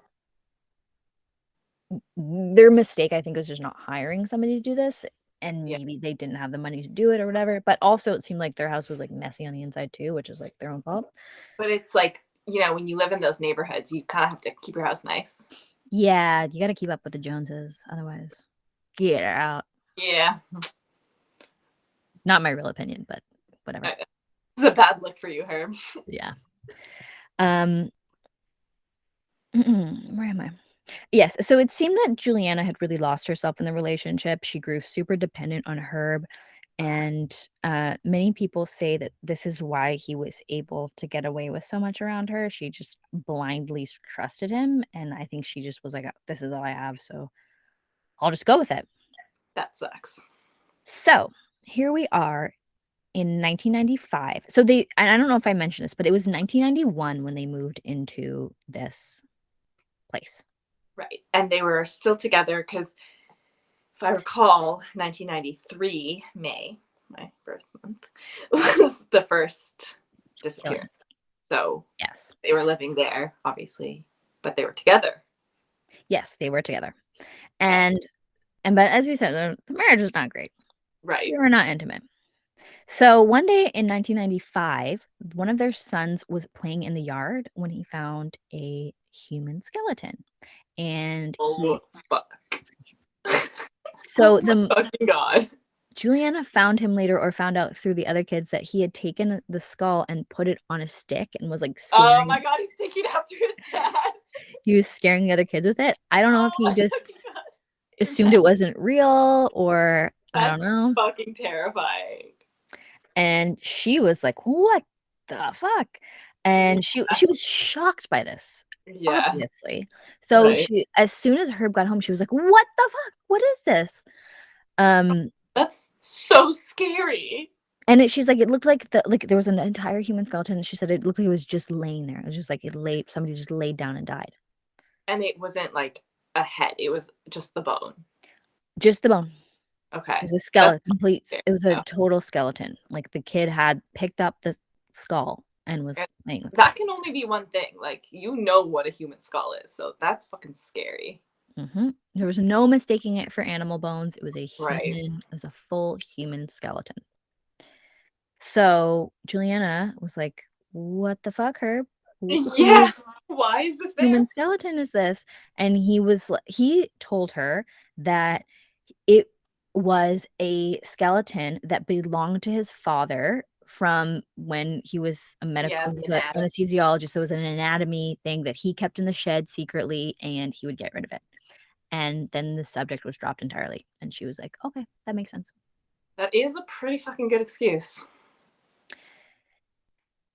their mistake, I think, was just not hiring somebody to do this, and Yeah, maybe they didn't have the money to do it or whatever, but also it seemed like their house was, like, messy on the inside too, which is, like, their own fault. but it's like, when you live in those neighborhoods, you kind of have to keep your house nice. Yeah, you gotta keep up with the Joneses, otherwise get her out. Yeah, Not my real opinion, but whatever. It's a bad look for you, Herb. Yeah. Where am I? Yes. So it seemed that Juliana had really lost herself in the relationship. She grew super dependent on Herb. And many people say that this is why he was able to get away with so much around her. She just blindly trusted him. And I think she just was like, this is all I have. So I'll just go with it. That sucks. So here we are in 1995. So and I don't know if I mentioned this, but it was 1991 when they moved into this place. Right. And they were still together because, if I recall, 1993, May, my birth month, was the first disappearance. So yes, they were living there, obviously, but they were together. Yes, they were together. But as we said, the marriage was not great. Right. They were not intimate. So one day in 1995, one of their sons was playing in the yard when he found a human skeleton. And fuck. So fucking God. Juliana found him later, or found out through the other kids, that he had taken the skull and put it on a stick and was like scaring. Oh my God, he's taking after his dad. He was scaring the other kids with it. I don't know if he just assumed it wasn't real, or I don't know. Fucking terrifying. And she was like, what the fuck? And she was shocked by this. Yeah. Obviously. So as soon as Herb got home, she was like, what the fuck? What is this? That's so scary. And she's like, it looked like there was an entire human skeleton. And she said it looked like it was just laying there. It was just like somebody just laid down and died. And it wasn't like a head. It was just the bone. Just the bone. Okay. It was a skeleton. It was a total skeleton. Like the kid had picked up the skull and was playing with it. That can only be one thing. Like, you know what a human skull is. So that's fucking scary. Mm-hmm. There was no mistaking it for animal bones. It was a human. Right. It was a full human skeleton. So Juliana was like, what the fuck, Herb? Yeah. Why is this there? Human skeleton is this? And he told her that it was a skeleton that belonged to his father from when he was a anesthesiologist. So it was an anatomy thing that he kept in the shed secretly, and he would get rid of it. And then the subject was dropped entirely. And she was like, okay, that makes sense. That is a pretty fucking good excuse.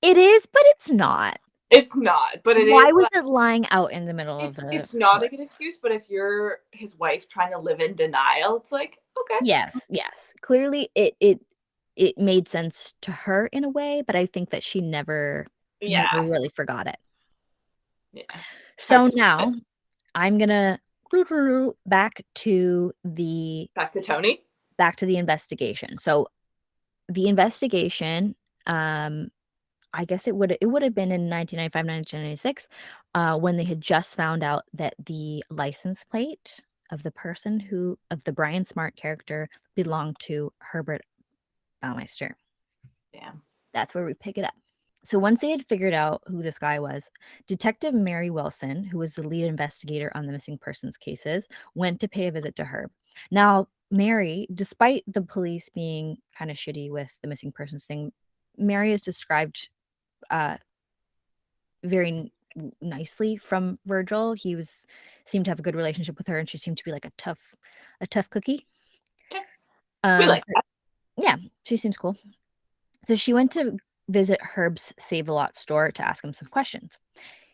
It is, but it's not. It's not, but it is. Why was it lying out in the middle of the... It's not a good excuse, but if you're his wife trying to live in denial, it's like, okay. Yes. Clearly, it made sense to her in a way, but I think that she never really forgot it. Yeah. So now I'm gonna back to Tony. Back to the investigation. So the investigation, I guess it would have been in 1995, 1996, when they had just found out that the license plate of the Brian Smart character belonged to Herbert Baumeister. Damn. That's where we pick it up. So once they had figured out who this guy was, Detective Mary Wilson, who was the lead investigator on the missing persons cases, went to pay a visit to Herb. Now, Mary, despite the police being kind of shitty with the missing persons thing, Mary is described very nicely from Virgil. He seemed to have a good relationship with her, and she seemed to be like a tough cookie. Okay. We like that. Yeah, she seems cool. So she went to visit Herb's Save-A-Lot store to ask him some questions.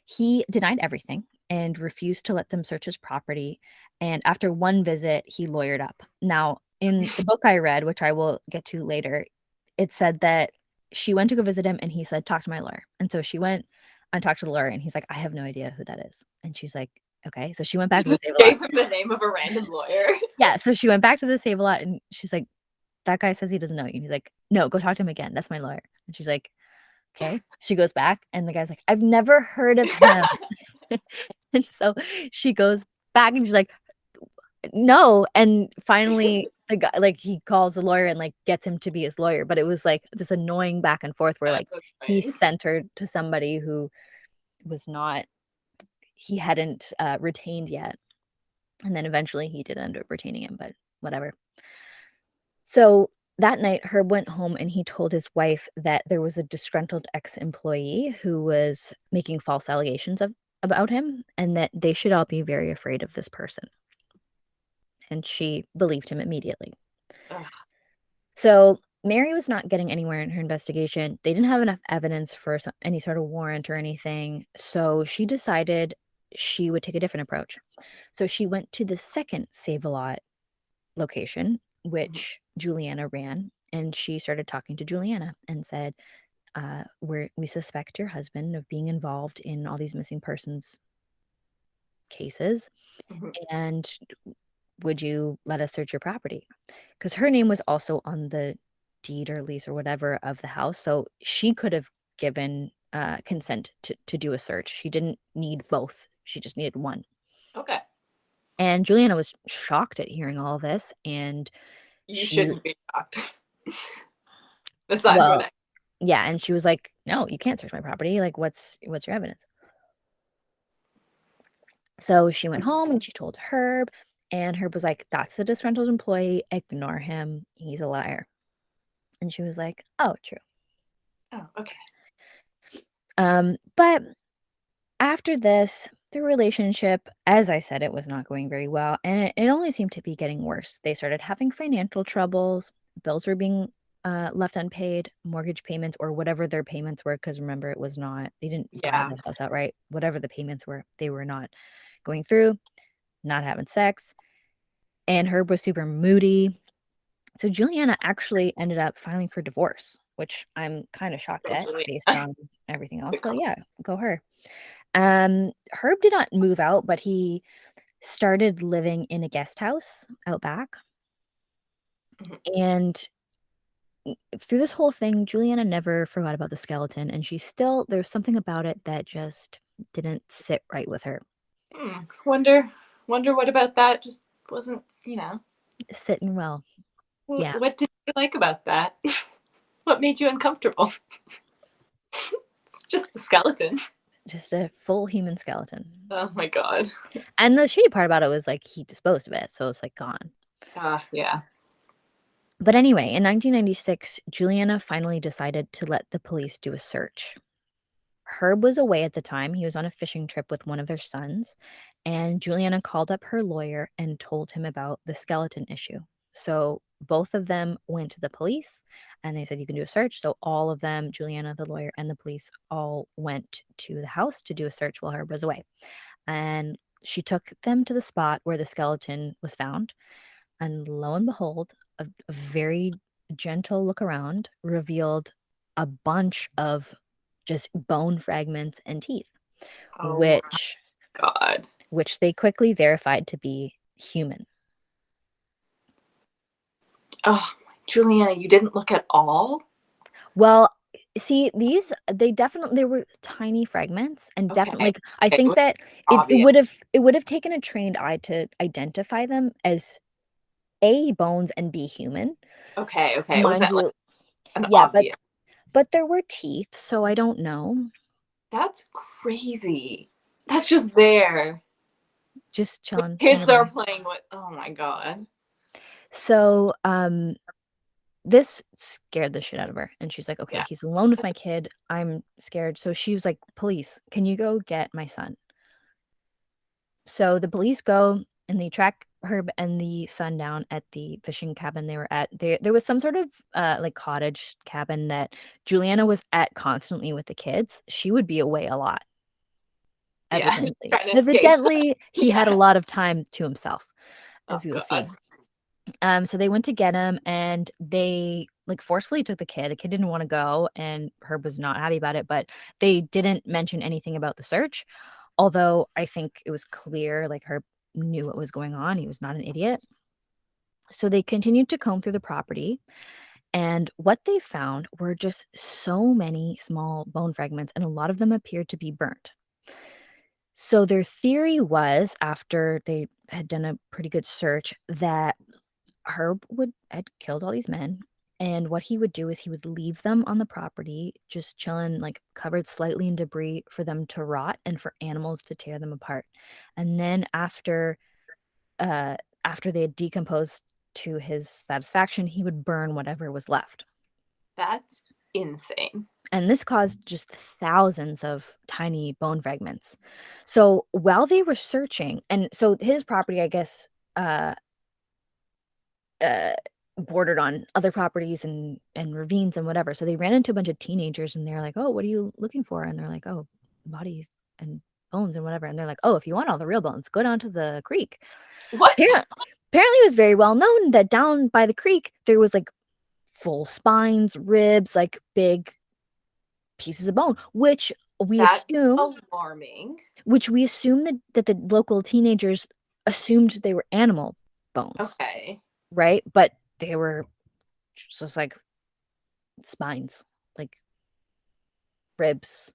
He denied everything and refused to let them search his property. And after one visit, he lawyered up. Now, in the book I read, which I will get to later, it said that she went to go visit him and he said, talk to my lawyer. And so she went and talked to the lawyer, and he's like, I have no idea who that is. And she's like, okay. So she went back to the Save-A-Lot. Gave him the name of a random lawyer. Yeah. So she went back to the Save-A-Lot, and she's like, that guy says he doesn't know you. And he's like, no, go talk to him again. That's my lawyer. And she's like, okay. She goes back, and the guy's like, I've never heard of him. And so she goes back, and she's like, no. And finally the guy, like, he calls the lawyer and like gets him to be his lawyer. But it was like this annoying back and forth where like he sent her to somebody who was not, he hadn't retained yet. And then eventually he did end up retaining him, but whatever. So That night, Herb went home and he told his wife that there was a disgruntled ex-employee who was making false allegations about him and that they should all be very afraid of this person. And she believed him immediately. Ugh. So Mary was not getting anywhere in her investigation. They didn't have enough evidence for any sort of warrant or anything. So she decided she would take a different approach. So she went to the second Save-A-Lot location, which Juliana ran, and she started talking to Juliana and said, we suspect your husband of being involved in all these missing persons cases, and would you let us search your property? Because her name was also on the deed or lease or whatever of the house, so she could have given consent to do a search. She didn't need both. She just needed one. Okay. And Juliana was shocked at hearing all of this, and you shouldn't be shocked. Besides well, what yeah, and she was like, "No, you can't search my property. Like, what's your evidence?" So she went home and she told Herb, and Herb was like, "That's the disgruntled employee. Ignore him. He's a liar." And she was like, "Oh, true." Oh, okay. But after this, the relationship, as I said, it was not going very well, and it only seemed to be getting worse. They started having financial troubles. Bills were being left unpaid, mortgage payments or whatever their payments were, because remember, it was not, they didn't buy the house outright. Whatever the payments were, they were not going through, not having sex. And Herb was super moody. So Juliana actually ended up filing for divorce, which I'm kind of shocked at based on everything else. But yeah, go her. Herb did not move out, but he started living in a guest house out back. And through this whole thing, Juliana never forgot about the skeleton, and there's something about it that just didn't sit right with her. Wonder what about that just wasn't, sitting well. Yeah. What did you like about that? What made you uncomfortable? It's just a skeleton. Just a full human skeleton. Oh my God. And the shitty part about it was like he disposed of it, so it's like gone. Yeah. But anyway, in 1996, Juliana finally decided to let the police do a search. Herb was away at the time. He was on a fishing trip with one of their sons, and Juliana called up her lawyer and told him about the skeleton issue. So both of them went to the police and they said, you can do a search. So all of them, Juliana, the lawyer, and the police all went to the house to do a search while Herb was away. And she took them to the spot where the skeleton was found. And lo and behold, a very gentle look around revealed a bunch of just bone fragments and teeth, which they quickly verified to be human. Oh, Juliana, you didn't look at all? Well, see, they were tiny fragments, and definitely, like, I think that it would have taken a trained eye to identify them as A, bones, and B, human. Okay. Mind you, like an yeah, obvious? but there were teeth, so I don't know. That's crazy. That's just there. Just chilling. The kids are playing with. Oh my God. So, this scared the shit out of her, and she's like, "Okay, he's alone with my kid. I'm scared." So she was like, "Police, can you go get my son?" So the police go and they track Herb and the son down at the fishing cabin they were at. There was some sort of like cottage cabin that Juliana was at constantly with the kids. She would be away a lot. Evidently, he had a lot of time to himself, as we will see. So they went to get him, and they like forcefully took the kid. The kid didn't want to go, and Herb was not happy about it, but they didn't mention anything about the search. Although I think it was clear, like, Herb knew what was going on. He was not an idiot. So they continued to comb through the property, and what they found were just so many small bone fragments, and a lot of them appeared to be burnt. So their theory was, after they had done a pretty good search, that Herb had killed all these men, and what he would do is he would leave them on the property, just chilling, like covered slightly in debris, for them to rot and for animals to tear them apart. And then after they had decomposed to his satisfaction, he would burn whatever was left. That's insane. And this caused just thousands of tiny bone fragments. So while they were searching, and so his property, I guess, bordered on other properties and ravines and whatever. So they ran into a bunch of teenagers and they're like, "Oh, what are you looking for?" And they're like, "Oh, bodies and bones and whatever." And they're like, "Oh, if you want all the real bones, go down to the creek." What? Apparently it was very well known that down by the creek there was like full spines, ribs, like big pieces of bone, which we That's assume alarming. that the local teenagers assumed they were animal bones, Okay. right? But they were just like spines, like ribs,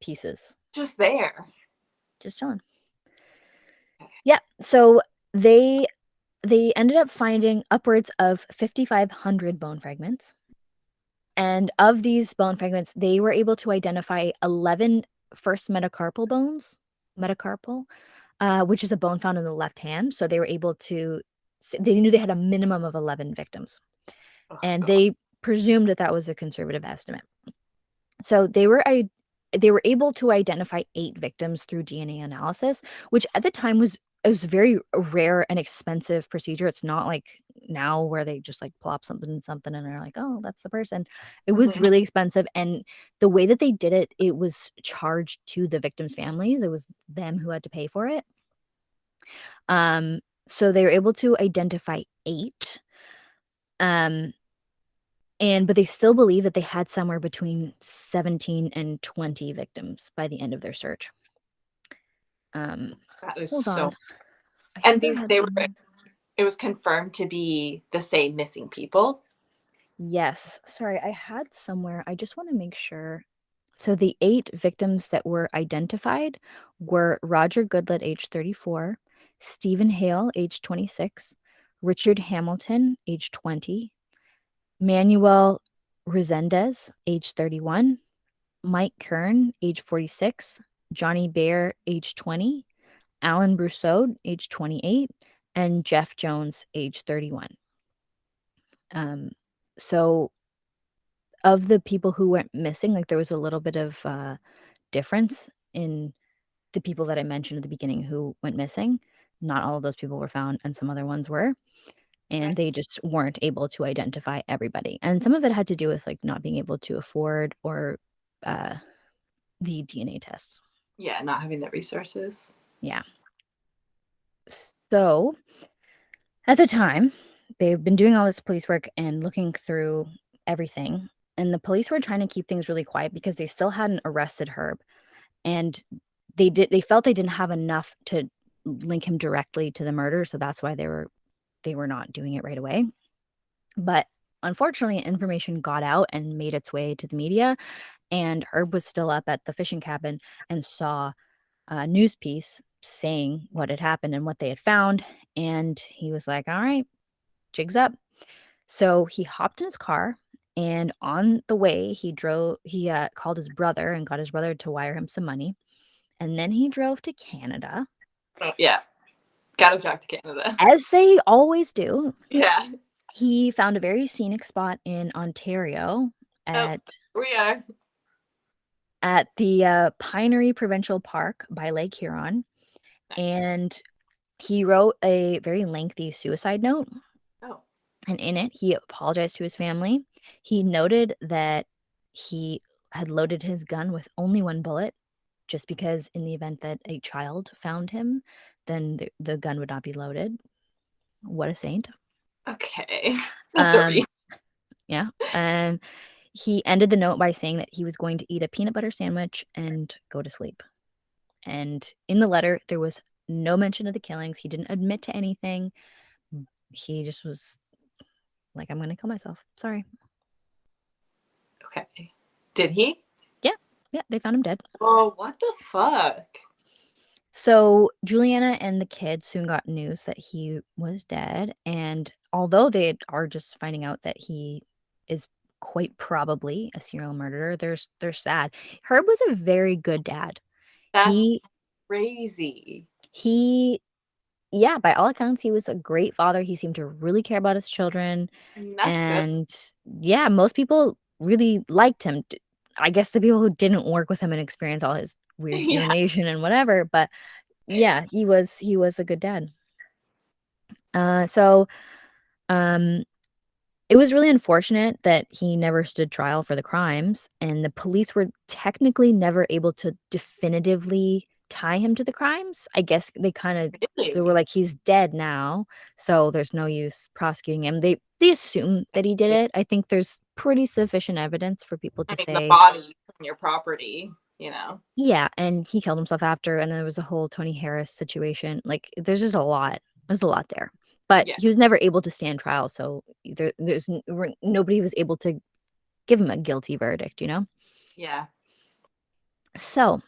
pieces, Just there. just chilling. Yeah, so they ended up finding upwards of 5,500 bone fragments. And of these bone fragments, they were able to identify 11 first metacarpal, which is a bone found in the left hand. So they were able to, they knew they had a minimum of 11 victims. Oh, And God. they presumed that that was a conservative estimate. So they were able to identify 8 victims through DNA analysis, which at the time was a very rare and expensive procedure. It's not like now where they just like plop something in something and they're like, "Oh, that's the person." It was really expensive, and the way that they did it, it was charged to the victims' families. It was them who had to pay for it. So they were able to identify 8. But they still believe that they had somewhere between 17 and 20 victims by the end of their search. That is Hold so. on. And it was confirmed to be the same missing people. Yes. Sorry, I had somewhere. I just want to make sure. So the 8 victims that were identified were Roger Goodlett, age 34, Stephen Hale, age 26, Richard Hamilton, age 20, Manuel Resendez, age 31, Mike Kern, age 46, Johnny Bear, age 20, Alan Brousseau, age 28, and Jeff Jones, age 31. So of the people who went missing, like there was a little bit of difference in the people that I mentioned at the beginning who went missing. Not all of those people were found, and some other ones were. And they just weren't able to identify everybody. And some of it had to do with like not being able to afford or the DNA tests. Yeah, not having the resources. Yeah. So at the time, they've been doing all this police work and looking through everything. And the police were trying to keep things really quiet because they still hadn't arrested Herb. And they felt they didn't have enough to link him directly to the murder. So that's why they were not doing it right away. But unfortunately, information got out and made its way to the media. And Herb was still up at the fishing cabin and saw a news piece saying what had happened and what they had found. And he was like, all right, jig's up. So he hopped in his car. And on the way, he called his brother and got his brother to wire him some money. And then he drove to Canada. Oh, yeah. Gotta drive to Canada. As they always do. Yeah. He found a very scenic spot in Ontario at the Pinery Provincial Park by Lake Huron. Nice. And he wrote a very lengthy suicide note. Oh. And in it, he apologized to his family. He noted that he had loaded his gun with only 1 bullet, just because in the event that a child found him, then the gun would not be loaded. What a saint. Okay. That's a reason. Yeah. And he ended the note by saying that he was going to eat a peanut butter sandwich and go to sleep. And in the letter, there was no mention of the killings. He didn't admit to anything. He just was like, I'm going to kill myself. Sorry. Okay. Did he? Yeah, they found him dead. Oh, what the fuck? So Juliana and the kids soon got news that he was dead. And although they are just finding out that he is quite probably a serial murderer, they're sad. Herb was a very good dad. That's crazy. He Yeah, by all accounts, he was a great father. He seemed to really care about his children, That's good. and yeah, most people really liked him. I guess the people who didn't work with him and experience all his weird Yeah. urination and whatever, but yeah, he was a good dad. So, um, it was really unfortunate that he never stood trial for the crimes, and the police were technically never able to definitively tie him to the crimes. I guess they were Really? like, "He's dead now, so there's no use prosecuting him." They assume that he did Yeah. it. I think there's pretty sufficient evidence for people I to mean, the say, body on your property, you know? "Yeah," and he killed himself after, and then there was a whole Tony Harris situation. Like, there's just a lot. There's a lot there. But Yeah. he was never able to stand trial, so nobody was able to give him a guilty verdict, you know? Yeah. So,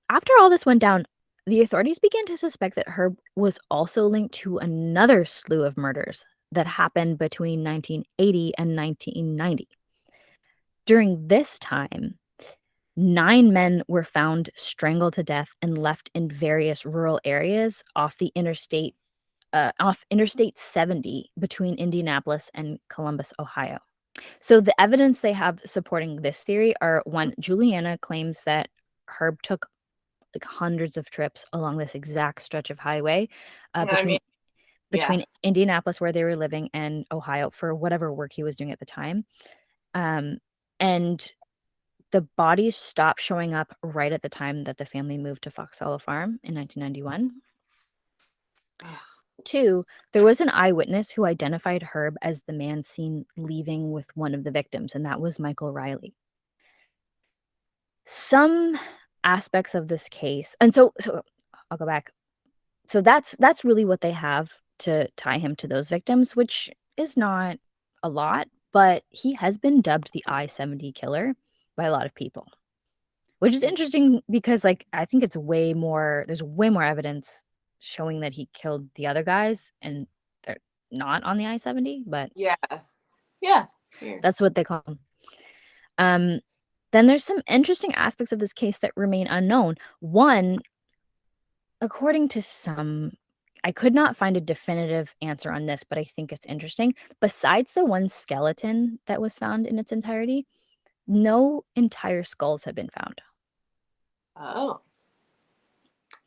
after all this went down, the authorities began to suspect that Herb was also linked to another slew of murders that happened between 1980 and 1990. During this time, 9 men were found strangled to death and left in various rural areas off Interstate 70 between Indianapolis and Columbus, Ohio. So the evidence they have supporting this theory are one, Juliana claims that Herb took like hundreds of trips along this exact stretch of highway I mean, yeah. between Indianapolis where they were living and Ohio for whatever work he was doing at the time. Um, and the bodies stopped showing up right at the time that the family moved to Fox Hollow Farm in 1991. Ugh. 2, there was an eyewitness who identified Herb as the man seen leaving with one of the victims, and that was Michael Riley. Some aspects of this case, and so I'll go back. So that's really what they have to tie him to those victims, which is not a lot, but he has been dubbed the I-70 killer by a lot of people, which is interesting because, like, I think there's way more evidence showing that he killed the other guys, and they're not on the I-70, but Yeah. Yeah. Weird. that's what they call him. Then there's some interesting aspects of this case that remain unknown. One, according to some, I could not find a definitive answer on this, but I think it's interesting. Besides the one skeleton that was found in its entirety, no entire skulls have been found. Oh.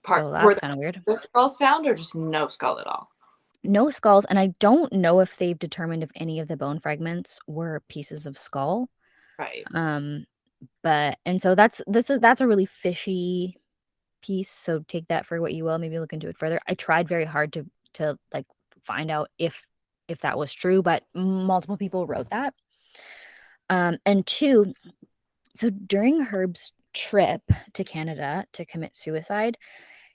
So Were that's kind of weird. there skulls found or just no skull at all? No skulls, and I don't know if they've determined if any of the bone fragments were pieces of skull. Right. Um, but and so that's a really fishy piece, so take that for what you will, maybe look into it further. I tried very hard to like find out if that was true, but multiple people wrote that. And 2, so during Herb's trip to Canada to commit suicide,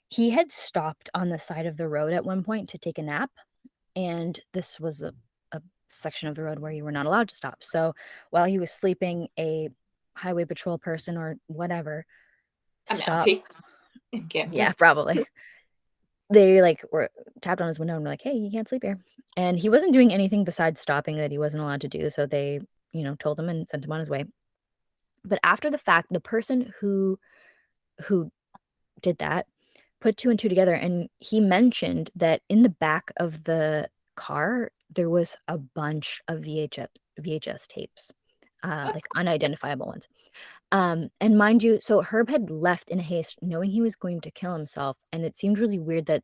he had stopped on the side of the road at one point to take a nap, and this was a section of the road where you were not allowed to stop. So while he was sleeping, a highway patrol person or whatever A stopped. Mountie in Yeah, Canada. probably. They, like, were tapped on his window and were like, "Hey, you can't sleep here." And he wasn't doing anything besides stopping that he wasn't allowed to do, so they, told him and sent him on his way. But after the fact, the person who did that put 2 and 2 together, and he mentioned that in the back of the car, there was a bunch of VHS tapes, That's like, unidentifiable ones. And mind you, so Herb had left in haste knowing he was going to kill himself, and it seemed really weird that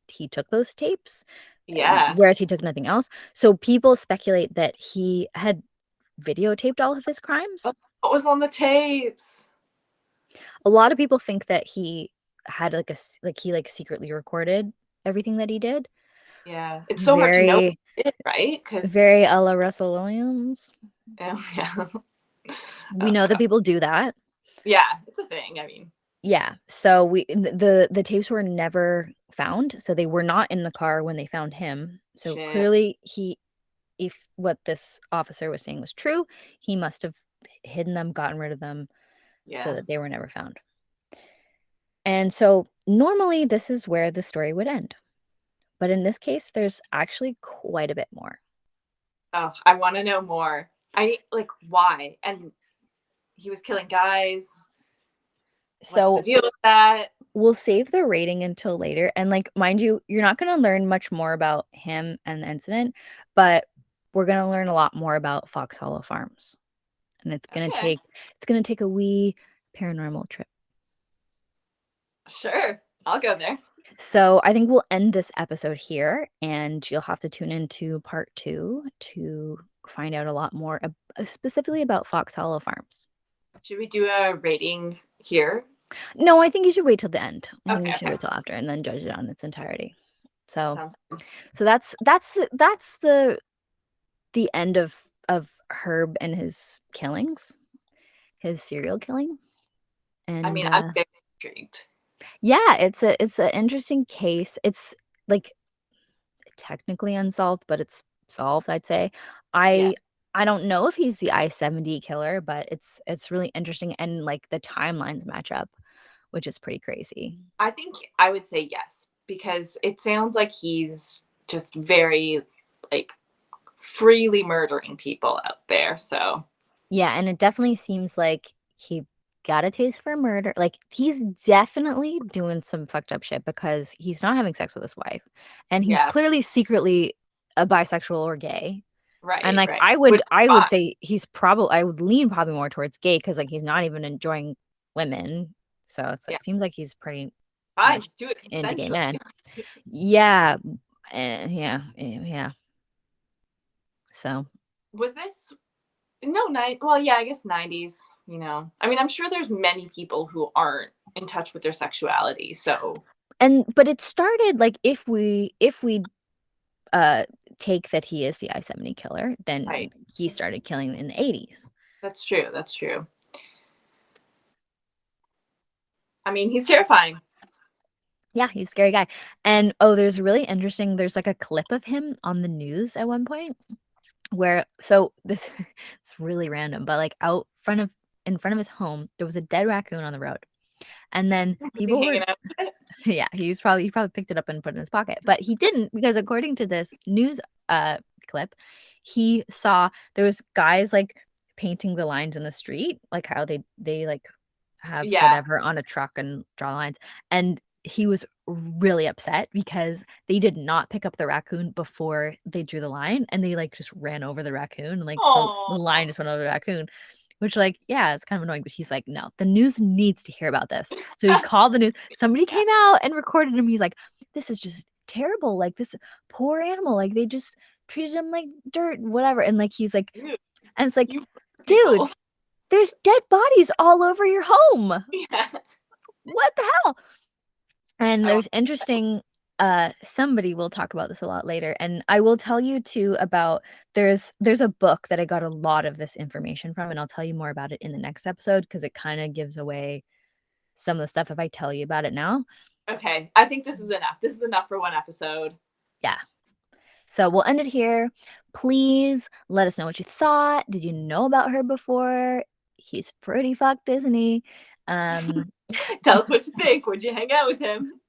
he took those tapes, yeah. whereas he took nothing else. So people speculate that he had videotaped all of his crimes. What was on the tapes? A lot of people think that he had he secretly recorded everything that he did. Yeah. It's so hard to know what Very, it is, right? Because very a la Russell Williams. oh, yeah. We Oh know that god. people do that. Yeah, it's a thing. I mean, Yeah. So the tapes were never found. So they were not in the car when they found him. So shit. clearly if what this officer was saying was true, he must have hidden them, gotten rid of them so Yeah. that they were never found. And so normally this is where the story would end. But in this case, there's actually quite a bit more. Oh, I want to know more. I like why. And he was killing guys. What's So the deal with that? we'll save the rating until later. And like, mind you, you're not going to learn much more about him and the incident, but we're going to learn a lot more about Fox Hollow Farms. And it's going to take a wee paranormal trip. Sure. I'll go there. So I think we'll end this episode here, and you'll have to tune into part 2 to find out a lot more specifically about Fox Hollow Farms. Should we do a rating here? No, I think you should wait till the end. I think Okay, you should wait till after and then judge it on its entirety. So Sounds that's the end of Herb and his killings, his serial killing. And I mean, I'm very intrigued. Yeah, it's an interesting case. It's like technically unsolved, but it's solved, I'd say. I don't know if he's the I-70 killer, but it's really interesting, and like the timelines match up, which is pretty crazy. I think I would say yes, because it sounds like he's just very like freely murdering people out there. So yeah, and it definitely seems like he got a taste for murder. Like he's definitely doing some fucked up shit because he's not having sex with his wife, and he's clearly secretly a bisexual or gay. Right. And like right. I would say I would lean probably more towards gay because like he's not even enjoying women. So it's like seems like he's pretty fine. Just do it into gay men. Yeah. Yeah. So was this well, yeah, I guess 90s, you know. I mean, I'm sure there's many people who aren't in touch with their sexuality. So but it started like if we take that he is the I-70 killer, then he started killing in the 80s. That's true. I mean, he's terrifying. Yeah, he's a scary guy. And there's really interesting, there's like a clip of him on the news at one point where this it's really random, but like in front of his home there was a dead raccoon on the road. And then people were yeah, he probably picked it up and put it in his pocket, but he didn't, because according to this news clip, he saw there was guys like painting the lines in the street, like how they like have whatever on a truck and draw lines, and he was really upset because they did not pick up the raccoon before they drew the line, and they like just ran over the raccoon, and like the line just went over the raccoon. Which, like, yeah, it's kind of annoying, but he's like, no, the news needs to hear about this. So he called the news. Somebody came out and recorded him. He's like, this is just terrible. Like, this poor animal. Like, they just treated him like dirt, whatever. And, like, he's like, and it's like, dude, there's dead bodies all over your home. Yeah. What the hell? And there's interesting... somebody will talk about this a lot later, and I will tell you too about there's a book that I got a lot of this information from, and I'll tell you more about it in the next episode because it kind of gives away some of the stuff if I tell you about it now. Okay, I think this is enough. This is enough for one episode. Yeah. So we'll end it here. Please let us know what you thought. Did you know about her before? He's pretty fucked, isn't he? Tell us what you think. Would you hang out with him?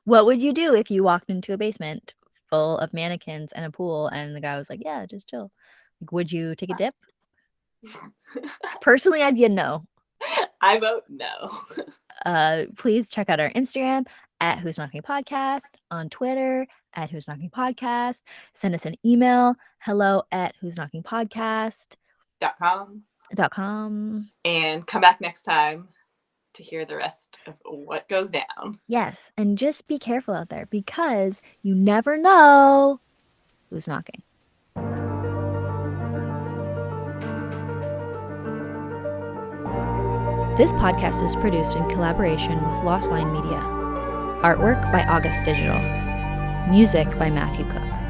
What would you do if you walked into a basement full of mannequins and a pool and the guy was like, yeah, just chill? Like, would you take a dip? Personally, I'd be a no. I vote no. Please check out our Instagram at Who's Knocking Podcast, on Twitter at Who's Knocking Podcast. Send us an email, hello@who'sknockingpodcast.com. And come back next time to hear the rest of what goes down. Yes, and just be careful out there because you never know who's knocking. This podcast is produced in collaboration with Lost Line Media. Artwork by August Digital. Music by Matthew Cook.